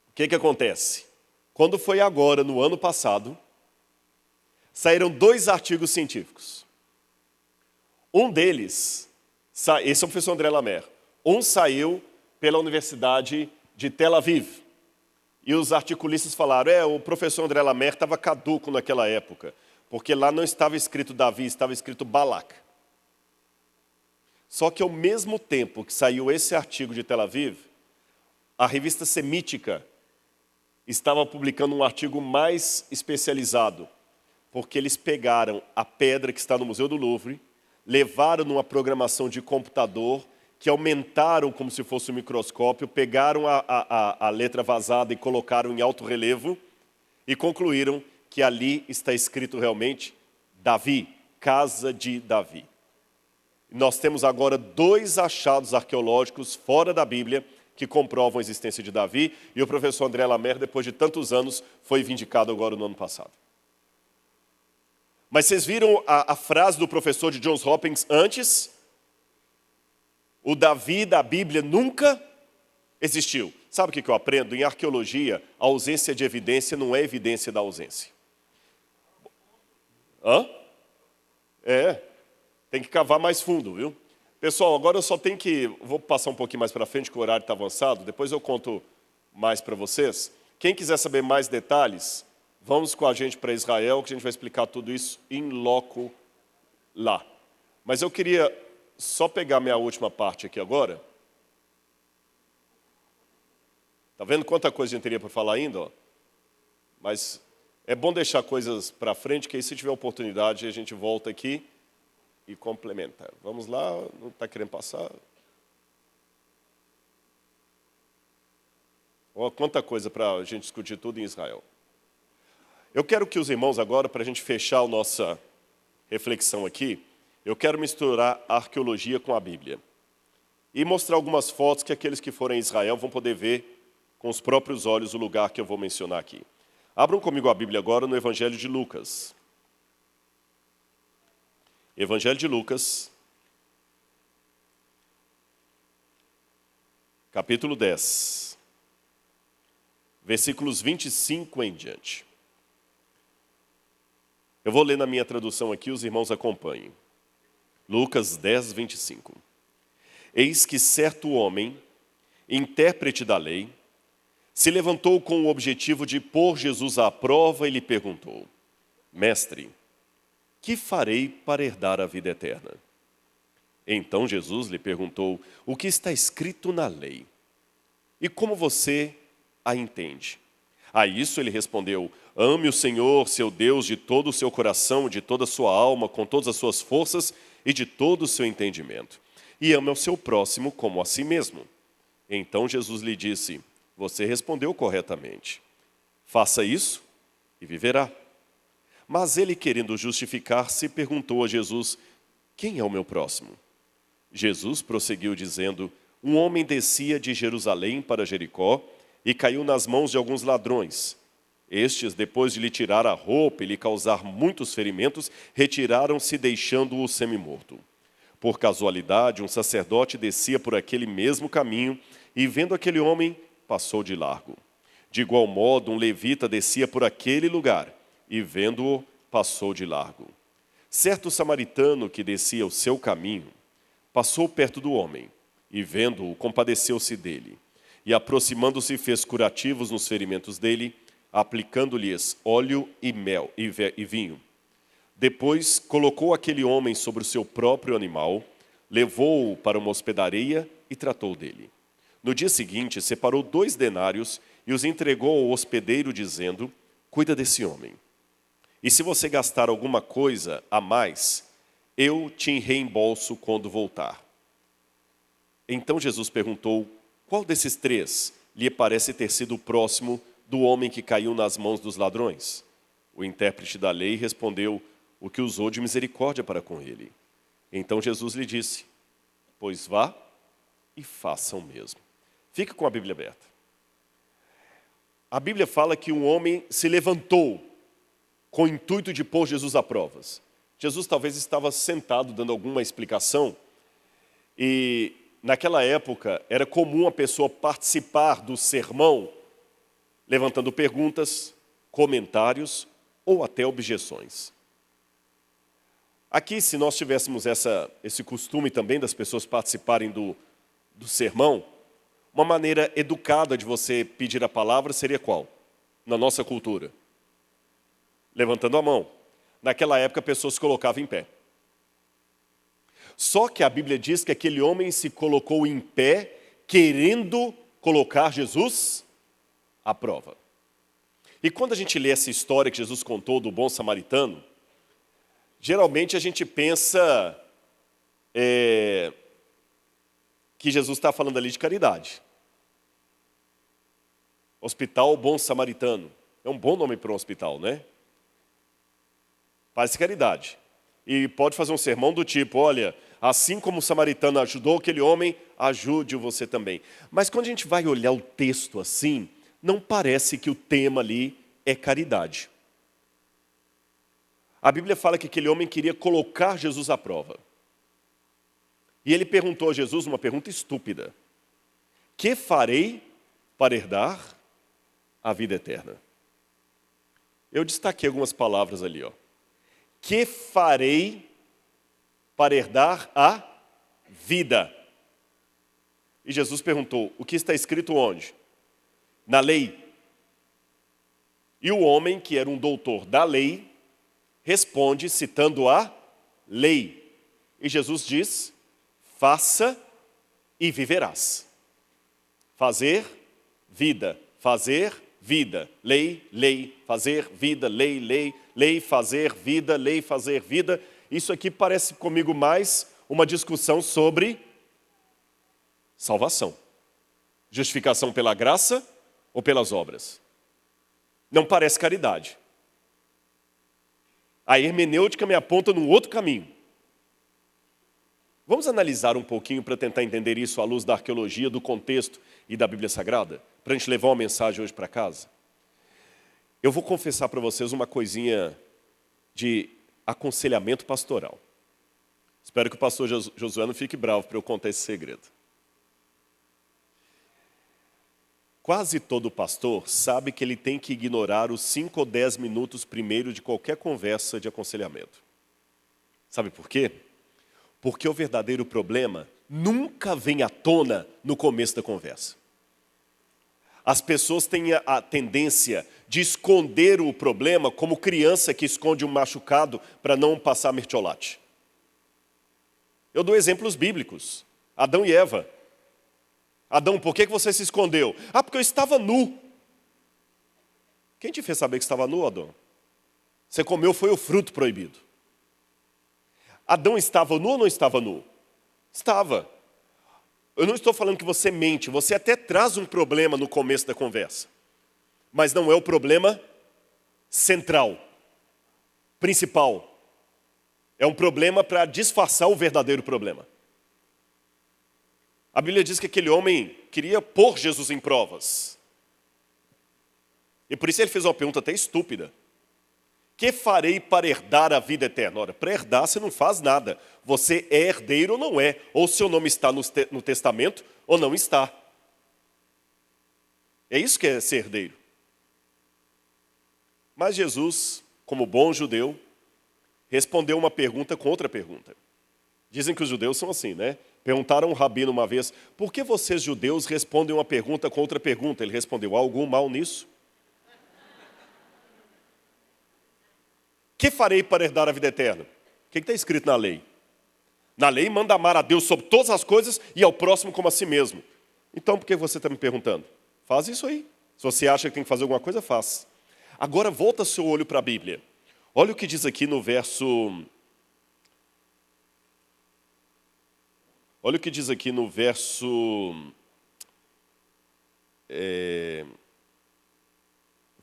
[SPEAKER 1] o que acontece? Quando foi agora, no ano passado, saíram 2 artigos científicos. Um deles, esse é o professor André Lamer, um saiu pela Universidade de Tel Aviv. E os articulistas falaram, o professor André Lamer estava caduco naquela época, porque lá não estava escrito Davi, estava escrito Balak. Só que ao mesmo tempo que saiu esse artigo de Tel Aviv, a revista semítica estava publicando um artigo mais especializado, porque eles pegaram a pedra que está no Museu do Louvre, levaram numa programação de computador, que aumentaram como se fosse um microscópio, pegaram a letra vazada e colocaram em alto relevo e concluíram que ali está escrito realmente Davi, casa de Davi. Nós temos agora 2 achados arqueológicos fora da Bíblia que comprovam a existência de Davi e o professor André Lamer, depois de tantos anos, foi vindicado agora no ano passado. Mas vocês viram a frase do professor de Johns Hopkins antes? O Davi da Bíblia nunca existiu. Sabe o que eu aprendo? Em arqueologia, a ausência de evidência não é evidência da ausência. Tem que cavar mais fundo, viu? Pessoal, agora eu só tenho que... Vou passar um pouquinho mais para frente, que o horário está avançado. Depois eu conto mais para vocês. Quem quiser saber mais detalhes, vamos com a gente para Israel, que a gente vai explicar tudo isso in loco lá. Mas eu queria só pegar minha última parte aqui agora. Tá vendo quanta coisa a gente teria para falar ainda? Ó? Mas é bom deixar coisas para frente, que aí se tiver oportunidade a gente volta aqui e complementa. Vamos lá, não está querendo passar? Olha quanta coisa para a gente discutir tudo em Israel. Eu quero que os irmãos agora, para a gente fechar a nossa reflexão aqui, eu quero misturar a arqueologia com a Bíblia. E mostrar algumas fotos que aqueles que forem a Israel vão poder ver com os próprios olhos o lugar que eu vou mencionar aqui. Abram comigo a Bíblia agora no Evangelho de Lucas. Evangelho de Lucas, capítulo 10, versículos 25 em diante. Eu vou ler na minha tradução aqui, os irmãos acompanhem. Lucas 10, 25. Eis que certo homem, intérprete da lei, se levantou com o objetivo de pôr Jesus à prova e lhe perguntou: Mestre, que farei para herdar a vida eterna? Então Jesus lhe perguntou: o que está escrito na lei? E como você a entende? A isso ele respondeu: ame o Senhor, seu Deus, de todo o seu coração, de toda a sua alma, com todas as suas forças e de todo o seu entendimento. e ame ao seu próximo como a si mesmo. Então Jesus lhe disse: você respondeu corretamente. Faça isso e viverá. Mas ele, querendo justificar-se, perguntou a Jesus: quem é o meu próximo? Jesus prosseguiu dizendo: um homem descia de Jerusalém para Jericó e caiu nas mãos de alguns ladrões. Estes, depois de lhe tirar a roupa e lhe causar muitos ferimentos, retiraram-se, deixando-o semi-morto. Por casualidade, um sacerdote descia por aquele mesmo caminho e, vendo aquele homem, passou de largo. De igual modo, um levita descia por aquele lugar e, vendo-o, passou de largo. Certo samaritano que descia o seu caminho passou perto do homem e, vendo-o, compadeceu-se dele. E, aproximando-se, fez curativos nos ferimentos dele, aplicando-lhes óleo e mel e vinho. Depois, colocou aquele homem sobre o seu próprio animal, levou-o para uma hospedaria e tratou dele. No dia seguinte, separou 2 denários e os entregou ao hospedeiro, dizendo: cuida desse homem. E se você gastar alguma coisa a mais, eu te reembolso quando voltar. Então Jesus perguntou: qual desses 3 lhe parece ter sido o próximo do homem que caiu nas mãos dos ladrões? O intérprete da lei respondeu: o que usou de misericórdia para com ele. Então Jesus lhe disse: pois vá e faça o mesmo. Fica com a Bíblia aberta. A Bíblia fala que um homem se levantou com o intuito de pôr Jesus a provas. Jesus talvez estava sentado dando alguma explicação e naquela época era comum a pessoa participar do sermão levantando perguntas, comentários ou até objeções. Aqui, se nós tivéssemos esse costume também das pessoas participarem do sermão, uma maneira educada de você pedir a palavra seria qual? Na nossa cultura. Levantando a mão. Naquela época, a pessoa se colocava em pé. Só que a Bíblia diz que aquele homem se colocou em pé, querendo colocar Jesus à prova. E quando a gente lê essa história que Jesus contou do bom samaritano, geralmente a gente pensa que Jesus está falando ali de caridade. Hospital Bom Samaritano. É um bom nome para um hospital, né? Faz caridade. E pode fazer um sermão do tipo: olha, assim como o samaritano ajudou aquele homem, ajude você também. Mas quando a gente vai olhar o texto assim, não parece que o tema ali é caridade. A Bíblia fala que aquele homem queria colocar Jesus à prova. E ele perguntou a Jesus uma pergunta estúpida: que farei para herdar a vida eterna? Eu destaquei algumas palavras ali, ó. Que farei para herdar a vida? E Jesus perguntou: o que está escrito onde? Na lei. E o homem, que era um doutor da lei, responde citando a lei. E Jesus diz: faça e viverás. Fazer, vida. Fazer, vida. Lei, lei. Fazer, vida, lei, lei. Lei, fazer, vida, lei, fazer, vida. Isso aqui parece comigo mais uma discussão sobre salvação. Justificação pela graça ou pelas obras? Não parece caridade. A hermenêutica me aponta num outro caminho. Vamos analisar um pouquinho para tentar entender isso à luz da arqueologia, do contexto e da Bíblia Sagrada? Para a gente levar uma mensagem hoje para casa? Eu vou confessar para vocês uma coisinha de aconselhamento pastoral. Espero que o pastor Josué não fique bravo para eu contar esse segredo. Quase todo pastor sabe que ele tem que ignorar os 5 ou 10 minutos primeiro de qualquer conversa de aconselhamento. Sabe por quê? Porque o verdadeiro problema nunca vem à tona no começo da conversa. As pessoas têm a tendência de esconder o problema como criança que esconde um machucado para não passar mertiolate. Eu dou exemplos bíblicos. Adão e Eva. Adão, por que você se escondeu? Ah, porque eu estava nu. Quem te fez saber que estava nu, Adão? Você comeu, foi o fruto proibido. Adão estava nu ou não estava nu? Estava. Eu não estou falando que você mente, você até traz um problema no começo da conversa. Mas não é o problema central, principal. É um problema para disfarçar o verdadeiro problema. A Bíblia diz que aquele homem queria pôr Jesus em provas. E por isso ele fez uma pergunta até estúpida. Que farei para herdar a vida eterna? Ora, para herdar você não faz nada. Você é herdeiro ou não é. Ou seu nome está no testamento ou não está. É isso que é ser herdeiro. Mas Jesus, como bom judeu, respondeu uma pergunta com outra pergunta. Dizem que os judeus são assim, né? Perguntaram a um rabino uma vez, por que vocês judeus respondem uma pergunta com outra pergunta? Ele respondeu, há algum mal nisso? Que farei para herdar a vida eterna? O que está escrito na lei? Na lei manda amar a Deus sobre todas as coisas e ao próximo como a si mesmo. Então por que você está me perguntando? Faz isso aí. Se você acha que tem que fazer alguma coisa, faz. Agora volta seu olho para a Bíblia. Olha o que diz aqui no verso... Olha o que diz aqui no verso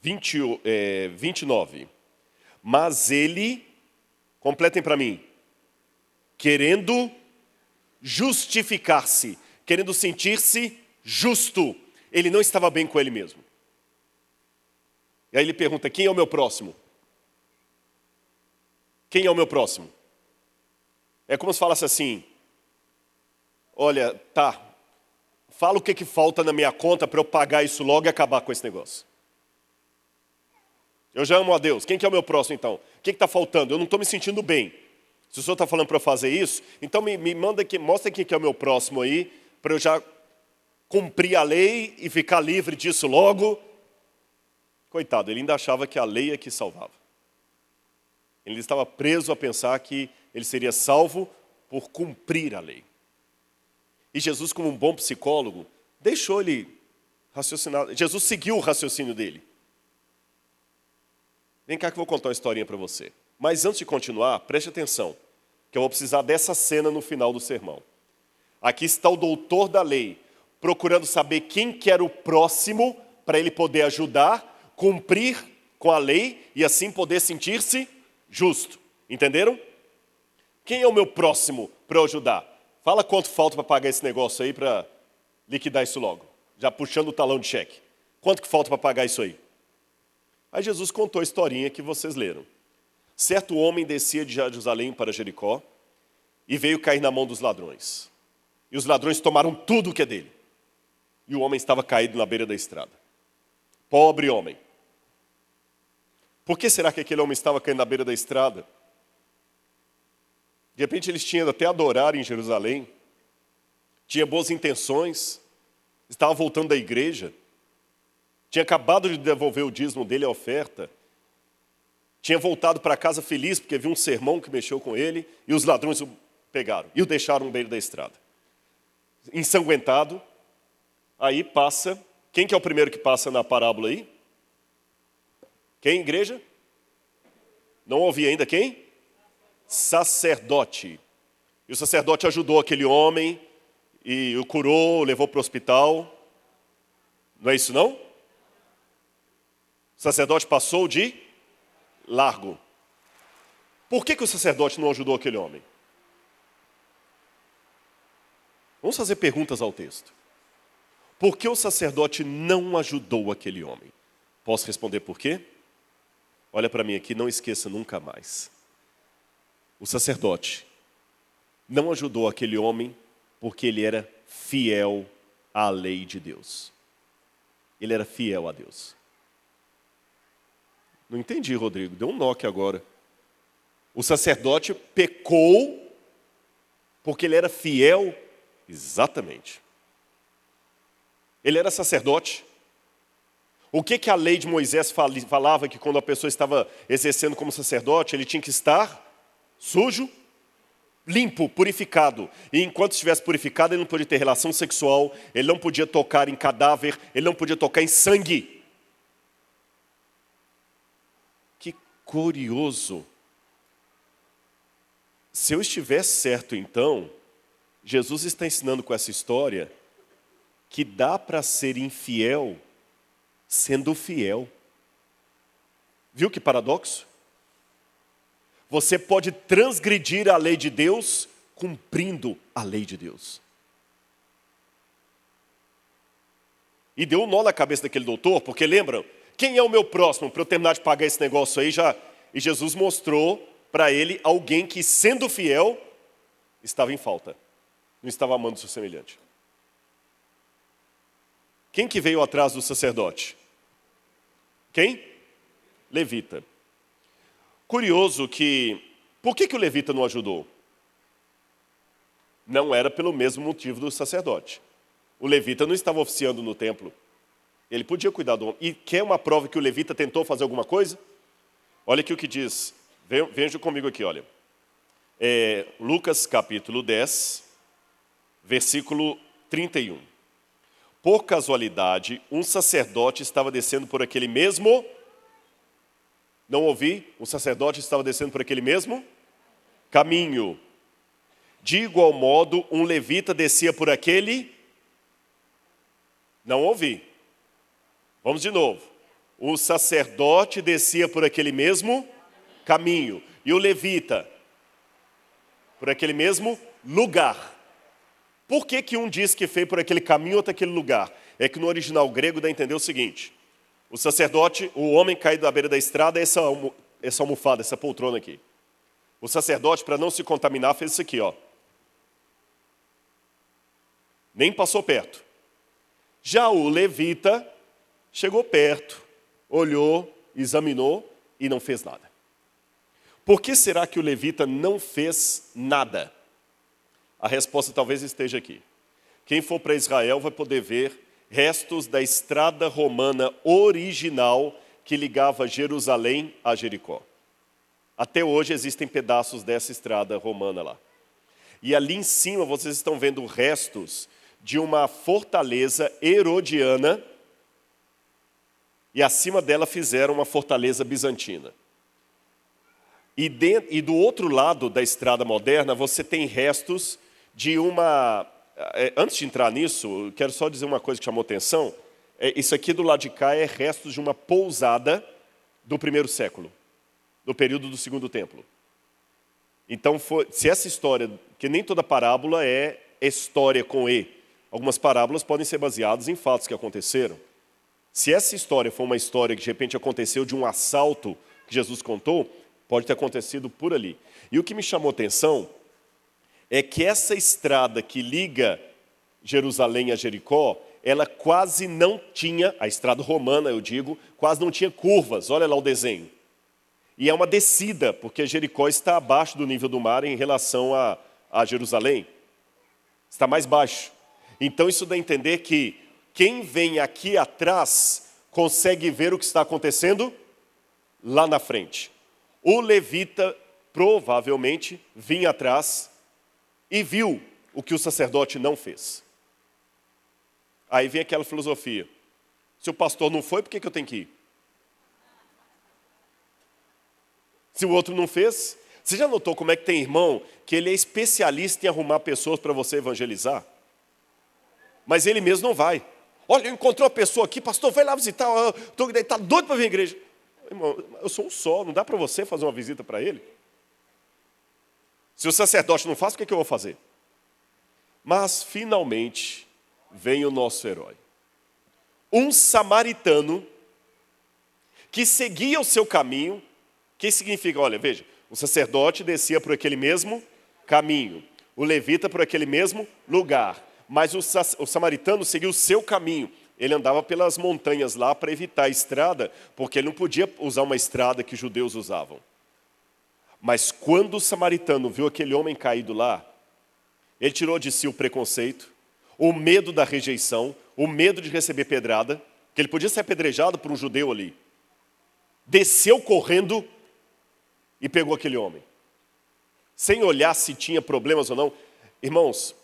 [SPEAKER 1] 29. Mas ele, completem para mim, querendo justificar-se, querendo sentir-se justo, ele não estava bem com ele mesmo. E aí ele pergunta, quem é o meu próximo? Quem é o meu próximo? É como se falasse assim, olha, tá, fala o que falta na minha conta para eu pagar isso logo e acabar com esse negócio. Eu já amo a Deus. Quem que é o meu próximo, então? O que está faltando? Eu não estou me sentindo bem. Se o senhor está falando para eu fazer isso, então me manda aqui, mostra quem que é o meu próximo aí, para eu já cumprir a lei e ficar livre disso logo. Coitado, ele ainda achava que a lei é que salvava. Ele estava preso a pensar que ele seria salvo por cumprir a lei. E Jesus, como um bom psicólogo, deixou ele raciocinar. Jesus seguiu o raciocínio dele. Vem cá que eu vou contar uma historinha para você. Mas antes de continuar, preste atenção, que eu vou precisar dessa cena no final do sermão. Aqui está o doutor da lei, procurando saber quem que era o próximo, para ele poder ajudar, cumprir com a lei e assim poder sentir-se justo. Entenderam? Quem é o meu próximo para eu ajudar? Fala quanto falta para pagar esse negócio aí, para liquidar isso logo. Já puxando o talão de cheque. Quanto que falta para pagar isso aí? Aí Jesus contou a historinha que vocês leram. Certo homem descia de Jerusalém para Jericó e veio cair na mão dos ladrões. E os ladrões tomaram tudo o que é dele. E o homem estava caído na beira da estrada. Pobre homem. Por que será que aquele homem estava caindo na beira da estrada? De repente eles tinham até adorar em Jerusalém. Tinha boas intenções. Estava voltando da igreja. Tinha acabado de devolver o dízimo dele, a oferta. Tinha voltado para casa feliz, porque viu um sermão que mexeu com ele, e os ladrões o pegaram e o deixaram no meio da estrada. Ensanguentado, aí passa... Quem que é o primeiro que passa na parábola aí? Quem, igreja? Não ouvi ainda quem? Sacerdote. E o sacerdote ajudou aquele homem, e o curou, levou para o hospital. Não é isso não? O sacerdote passou de largo. Por que o sacerdote não ajudou aquele homem? Vamos fazer perguntas ao texto. Por que o sacerdote não ajudou aquele homem? Posso responder por quê? Olha para mim aqui, não esqueça nunca mais. O sacerdote não ajudou aquele homem porque ele era fiel à lei de Deus. Ele era fiel a Deus. Não entendi, Rodrigo. Deu um nó aqui agora. O sacerdote pecou porque ele era fiel. Exatamente. Ele era sacerdote. O que a lei de Moisés falava que quando a pessoa estava exercendo como sacerdote, ele tinha que estar sujo, limpo, purificado. E enquanto estivesse purificado, ele não podia ter relação sexual, ele não podia tocar em cadáver, ele não podia tocar em sangue. Que curioso. Se eu estivesse certo, então, Jesus está ensinando com essa história que dá para ser infiel sendo fiel. Viu que paradoxo? Você pode transgredir a lei de Deus cumprindo a lei de Deus. E deu um nó na cabeça daquele doutor, porque lembram, quem é o meu próximo para eu terminar de pagar esse negócio aí já? E Jesus mostrou para ele alguém que, sendo fiel, estava em falta. Não estava amando o seu semelhante. Quem que veio atrás do sacerdote? Quem? Levita. Curioso que, por que o levita não ajudou? Não era pelo mesmo motivo do sacerdote. O levita não estava oficiando no templo. Ele podia cuidar do homem. E quer uma prova que o levita tentou fazer alguma coisa? Olha aqui o que diz. Veja comigo aqui, olha. Lucas capítulo 10, versículo 31. Por casualidade, um sacerdote estava descendo por aquele mesmo... Não ouvi? Um sacerdote estava descendo por aquele mesmo caminho. De igual modo, um levita descia por aquele... Não ouvi. Vamos de novo. O sacerdote descia por aquele mesmo caminho. E o levita por aquele mesmo lugar. Por que um diz que fez por aquele caminho e outro aquele lugar? É que no original grego dá a entender o seguinte. O sacerdote, o homem caído à beira da estrada, essa almofada, essa poltrona aqui. O sacerdote, para não se contaminar, fez isso aqui, ó. Nem passou perto. Já o levita chegou perto, olhou, examinou e não fez nada. Por que será que o levita não fez nada? A resposta talvez esteja aqui. Quem for para Israel vai poder ver restos da estrada romana original que ligava Jerusalém a Jericó. Até hoje existem pedaços dessa estrada romana lá. E ali em cima vocês estão vendo restos de uma fortaleza herodiana e acima dela fizeram uma fortaleza bizantina. E do outro lado da estrada moderna você tem restos de uma... Antes de entrar nisso, eu quero só dizer uma coisa que chamou atenção. Isso aqui do lado de cá é restos de uma pousada do primeiro século, do período do segundo templo. Então, se essa história, que nem toda parábola é história com E, algumas parábolas podem ser baseadas em fatos que aconteceram. Se essa história for uma história que de repente aconteceu de um assalto que Jesus contou, pode ter acontecido por ali. E o que me chamou atenção é que essa estrada que liga Jerusalém a Jericó, ela quase não tinha, a estrada romana eu digo, quase não tinha curvas, olha lá o desenho. E é uma descida, porque Jericó está abaixo do nível do mar em relação a Jerusalém. Está mais baixo. Então isso dá a entender que quem vem aqui atrás consegue ver o que está acontecendo lá na frente. O levita provavelmente vinha atrás e viu o que o sacerdote não fez. Aí vem aquela filosofia. Se o pastor não foi, por que eu tenho que ir? Se o outro não fez... Você já notou como é que tem irmão que ele é especialista em arrumar pessoas para você evangelizar? Mas ele mesmo não vai. Olha, eu encontrei uma pessoa aqui, pastor, vai lá visitar, está doido para vir à igreja. Irmão, eu sou um só, não dá para você fazer uma visita para ele? Se o sacerdote não faz, o que eu vou fazer? Mas, finalmente, vem o nosso herói. Um samaritano que seguia o seu caminho, que significa, olha, veja, o sacerdote descia por aquele mesmo caminho, o levita por aquele mesmo lugar, mas o samaritano seguiu o seu caminho. Ele andava pelas montanhas lá para evitar a estrada, porque ele não podia usar uma estrada que os judeus usavam. Mas quando o samaritano viu aquele homem caído lá, ele tirou de si o preconceito, o medo da rejeição, o medo de receber pedrada, que ele podia ser apedrejado por um judeu ali. Desceu correndo e pegou aquele homem. Sem olhar se tinha problemas ou não. Irmãos,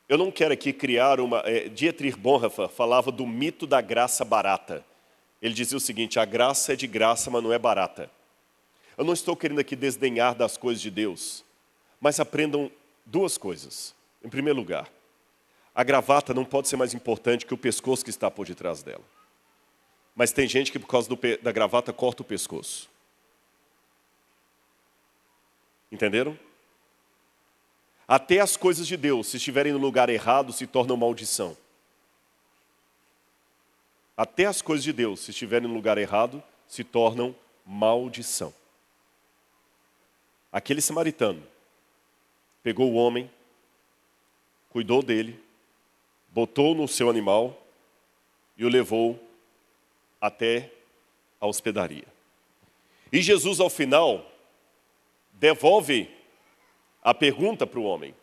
[SPEAKER 1] eu não quero aqui criar uma... Dietrich Bonhoeffer falava do mito da graça barata. Ele dizia o seguinte, a graça é de graça, mas não é barata. Eu não estou querendo aqui desdenhar das coisas de Deus, mas aprendam duas coisas. Em primeiro lugar, a gravata não pode ser mais importante que o pescoço que está por detrás dela. Mas tem gente que por causa da gravata corta o pescoço. Entenderam? Até as coisas de Deus, se estiverem no lugar errado, se tornam maldição. Até as coisas de Deus, se estiverem no lugar errado, se tornam maldição. Aquele samaritano pegou o homem, cuidou dele, botou no seu animal e o levou até a hospedaria. E Jesus, ao final, devolve a pergunta para o homem.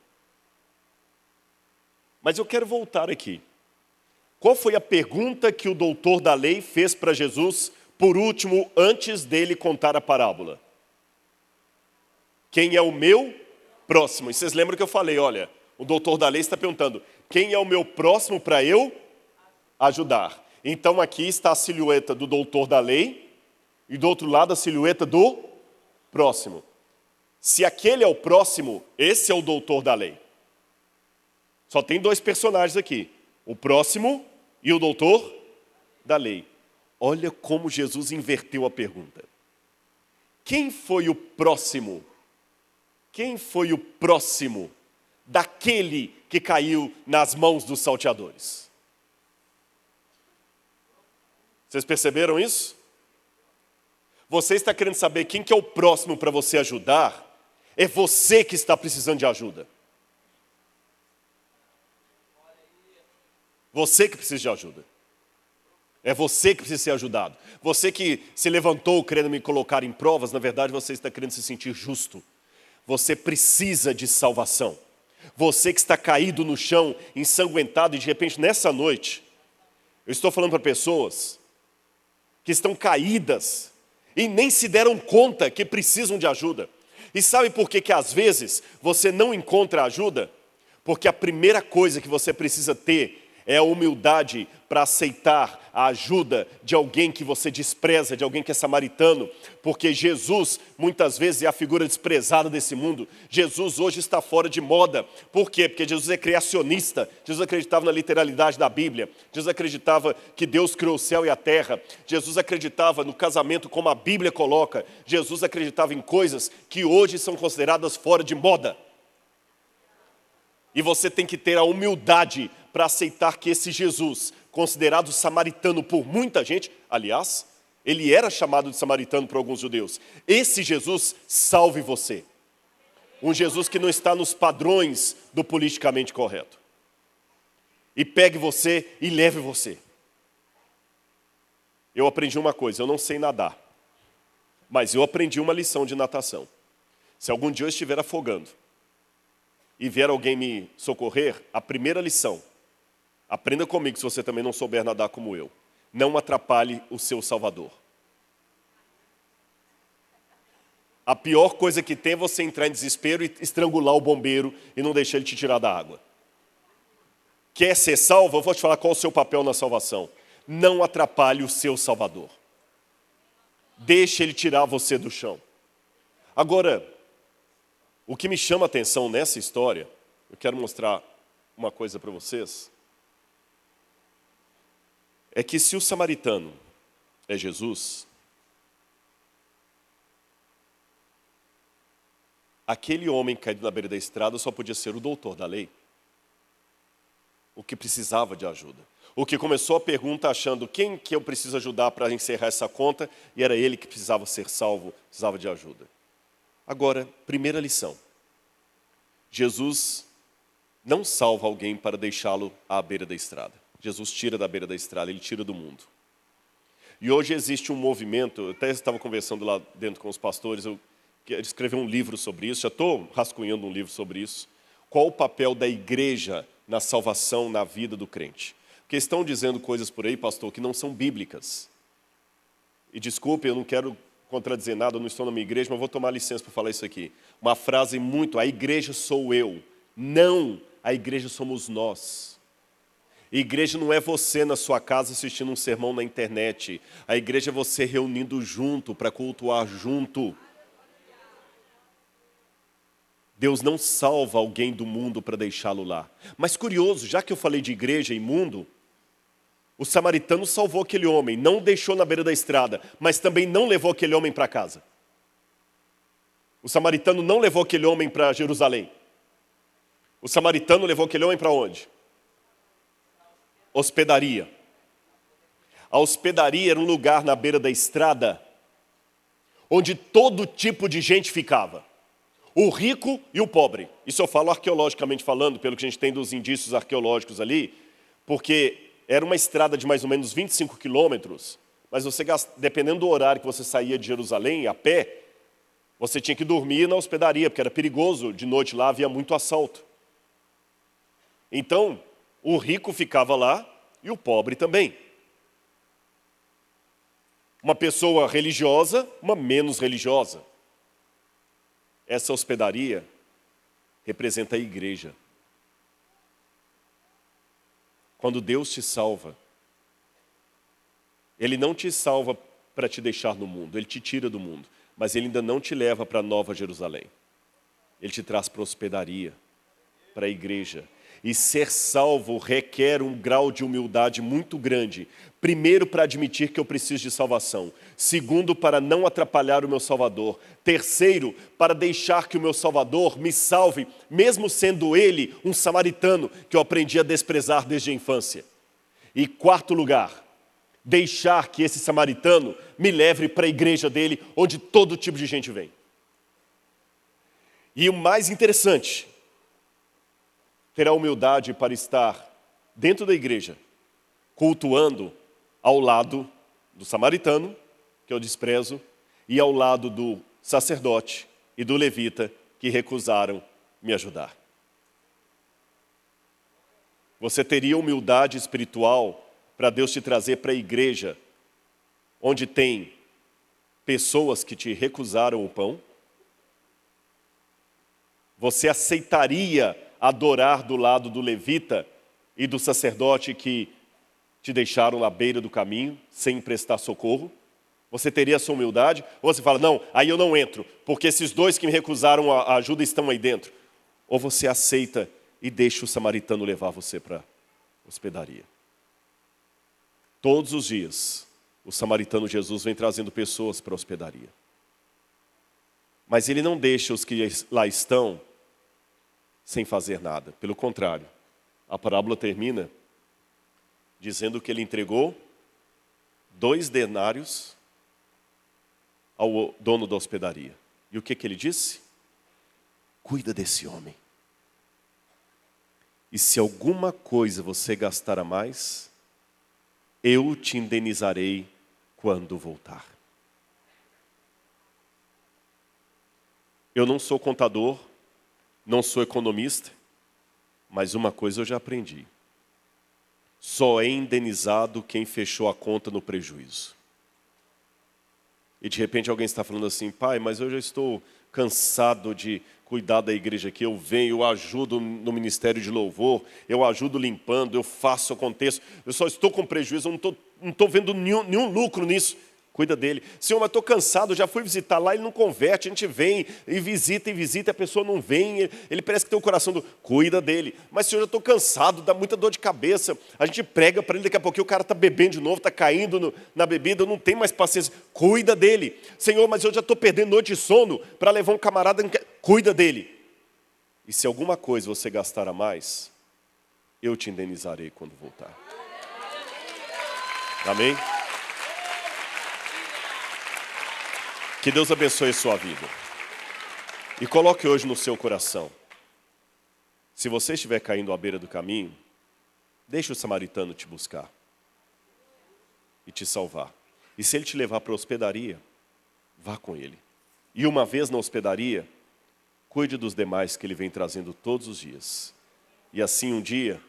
[SPEAKER 1] Mas eu quero voltar aqui. Qual foi a pergunta que o doutor da lei fez para Jesus, por último, antes dele contar a parábola? Quem é o meu próximo? E vocês lembram que eu falei, olha, o doutor da lei está perguntando, quem é o meu próximo para eu ajudar? Então aqui está a silhueta do doutor da lei e do outro lado a silhueta do próximo. Se aquele é o próximo, esse é o doutor da lei. Só tem dois personagens aqui, o próximo e o doutor da lei. Olha como Jesus inverteu a pergunta. Quem foi o próximo? Quem foi o próximo daquele que caiu nas mãos dos salteadores? Vocês perceberam isso? Você está querendo saber quem que é o próximo para você ajudar? É você que está precisando de ajuda. Você que precisa de ajuda. É você que precisa ser ajudado. Você que se levantou querendo me colocar em provas, na verdade você está querendo se sentir justo. Você precisa de salvação. Você que está caído no chão, ensanguentado, e de repente nessa noite, eu estou falando para pessoas que estão caídas e nem se deram conta que precisam de ajuda. E sabe por que às vezes você não encontra ajuda? Porque a primeira coisa que você precisa ter é a humildade para aceitar a ajuda de alguém que você despreza, de alguém que é samaritano. Porque Jesus, muitas vezes, é a figura desprezada desse mundo. Jesus hoje está fora de moda. Por quê? Porque Jesus é criacionista. Jesus acreditava na literalidade da Bíblia. Jesus acreditava que Deus criou o céu e a terra. Jesus acreditava no casamento como a Bíblia coloca. Jesus acreditava em coisas que hoje são consideradas fora de moda. E você tem que ter a humildade para aceitar que esse Jesus, considerado samaritano por muita gente, aliás, ele era chamado de samaritano por alguns judeus, esse Jesus salve você. Um Jesus que não está nos padrões do politicamente correto. E pegue você e leve você. Eu aprendi uma coisa, eu não sei nadar, mas eu aprendi uma lição de natação. Se algum dia eu estiver afogando, e vier alguém me socorrer, a primeira lição, aprenda comigo se você também não souber nadar como eu. Não atrapalhe o seu Salvador. A pior coisa que tem é você entrar em desespero e estrangular o bombeiro e não deixar ele te tirar da água. Quer ser salvo? Eu vou te falar qual é o seu papel na salvação. Não atrapalhe o seu Salvador. Deixe ele tirar você do chão. Agora, o que me chama a atenção nessa história, eu quero mostrar uma coisa para vocês, é que se o samaritano é Jesus, aquele homem caído na beira da estrada só podia ser o doutor da lei, o que precisava de ajuda. O que começou a pergunta achando quem que eu preciso ajudar para encerrar essa conta, e era ele que precisava ser salvo, precisava de ajuda. Agora, primeira lição. Jesus não salva alguém para deixá-lo à beira da estrada. Jesus tira da beira da estrada, ele tira do mundo. E hoje existe um movimento, eu até estava conversando lá dentro com os pastores, eu quero escrever um livro sobre isso, já estou rascunhando um livro sobre isso. Qual o papel da igreja na salvação, na vida do crente? Porque estão dizendo coisas por aí, pastor, que não são bíblicas. E desculpe, eu não quero contradizer nada, eu não estou na minha igreja, mas vou tomar licença para falar isso aqui. Uma frase muito, a igreja sou eu. Não, a igreja somos nós. A igreja não é você na sua casa assistindo um sermão na internet. A igreja é você reunindo junto, para cultuar junto. Deus não salva alguém do mundo para deixá-lo lá. Mas curioso, já que eu falei de igreja e mundo, o samaritano salvou aquele homem, não o deixou na beira da estrada, mas também não levou aquele homem para casa. O samaritano não levou aquele homem para Jerusalém. O samaritano levou aquele homem para onde? Hospedaria. A hospedaria era um lugar na beira da estrada, onde todo tipo de gente ficava. O rico e o pobre. Isso eu falo arqueologicamente falando, pelo que a gente tem dos indícios arqueológicos ali, porque era uma estrada de mais ou menos 25 quilômetros, mas você, dependendo do horário que você saía de Jerusalém, a pé, você tinha que dormir na hospedaria, porque era perigoso, de noite lá havia muito assalto. Então, o rico ficava lá e o pobre também. Uma pessoa religiosa, uma menos religiosa. Essa hospedaria representa a igreja. Quando Deus te salva, Ele não te salva para te deixar no mundo, Ele te tira do mundo, mas Ele ainda não te leva para a Nova Jerusalém. Ele te traz para a hospedaria, para a igreja. E ser salvo requer um grau de humildade muito grande. Primeiro, para admitir que eu preciso de salvação. Segundo, para não atrapalhar o meu Salvador. Terceiro, para deixar que o meu Salvador me salve, mesmo sendo ele um samaritano que eu aprendi a desprezar desde a infância. E quarto lugar, deixar que esse samaritano me leve para a igreja dele, onde todo tipo de gente vem. E o mais interessante, ter a humildade para estar dentro da igreja, cultuando ao lado do samaritano, que eu desprezo, e ao lado do sacerdote e do levita, que recusaram me ajudar. Você teria humildade espiritual para Deus te trazer para a igreja, onde tem pessoas que te recusaram o pão? Você aceitaria adorar do lado do levita e do sacerdote que te deixaram na beira do caminho, sem prestar socorro? Você teria essa humildade? Ou você fala, não, aí eu não entro, porque esses dois que me recusaram a ajuda estão aí dentro. Ou você aceita e deixa o samaritano levar você para a hospedaria. Todos os dias, o samaritano Jesus vem trazendo pessoas para a hospedaria. Mas ele não deixa os que lá estão sem fazer nada. Pelo contrário, a parábola termina dizendo que ele entregou 2 denários ao dono da hospedaria. E o que ele disse? Cuida desse homem. E se alguma coisa você gastar a mais, eu te indenizarei quando voltar. Eu não sou contador, não sou economista, mas uma coisa eu já aprendi. Só é indenizado quem fechou a conta no prejuízo. E de repente alguém está falando assim, pai, mas eu já estou cansado de cuidar da igreja aqui, eu venho, eu ajudo no ministério de louvor, eu ajudo limpando, eu faço, aconteço, eu só estou com prejuízo, eu não estou vendo nenhum lucro nisso. Cuida dele. Senhor, mas estou cansado, já fui visitar lá, ele não converte, a gente vem e visita, a pessoa não vem, ele parece que tem o coração do... Cuida dele. Mas, Senhor, eu estou cansado, dá muita dor de cabeça, a gente prega para ele, daqui a pouquinho o cara está bebendo de novo, está caindo na bebida, eu não tenho mais paciência. Cuida dele. Senhor, mas eu já estou perdendo noite de sono para levar um camarada... Cuida dele. E se alguma coisa você gastar a mais, eu te indenizarei quando voltar. Amém? Que Deus abençoe a sua vida. E coloque hoje no seu coração. Se você estiver caindo à beira do caminho, deixe o samaritano te buscar e te salvar. E se ele te levar para a hospedaria, vá com ele. E uma vez na hospedaria, cuide dos demais que ele vem trazendo todos os dias. E assim um dia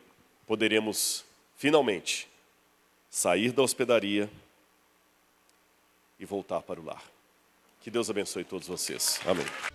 [SPEAKER 1] poderemos finalmente sair da hospedaria e voltar para o lar. Que Deus abençoe todos vocês. Amém.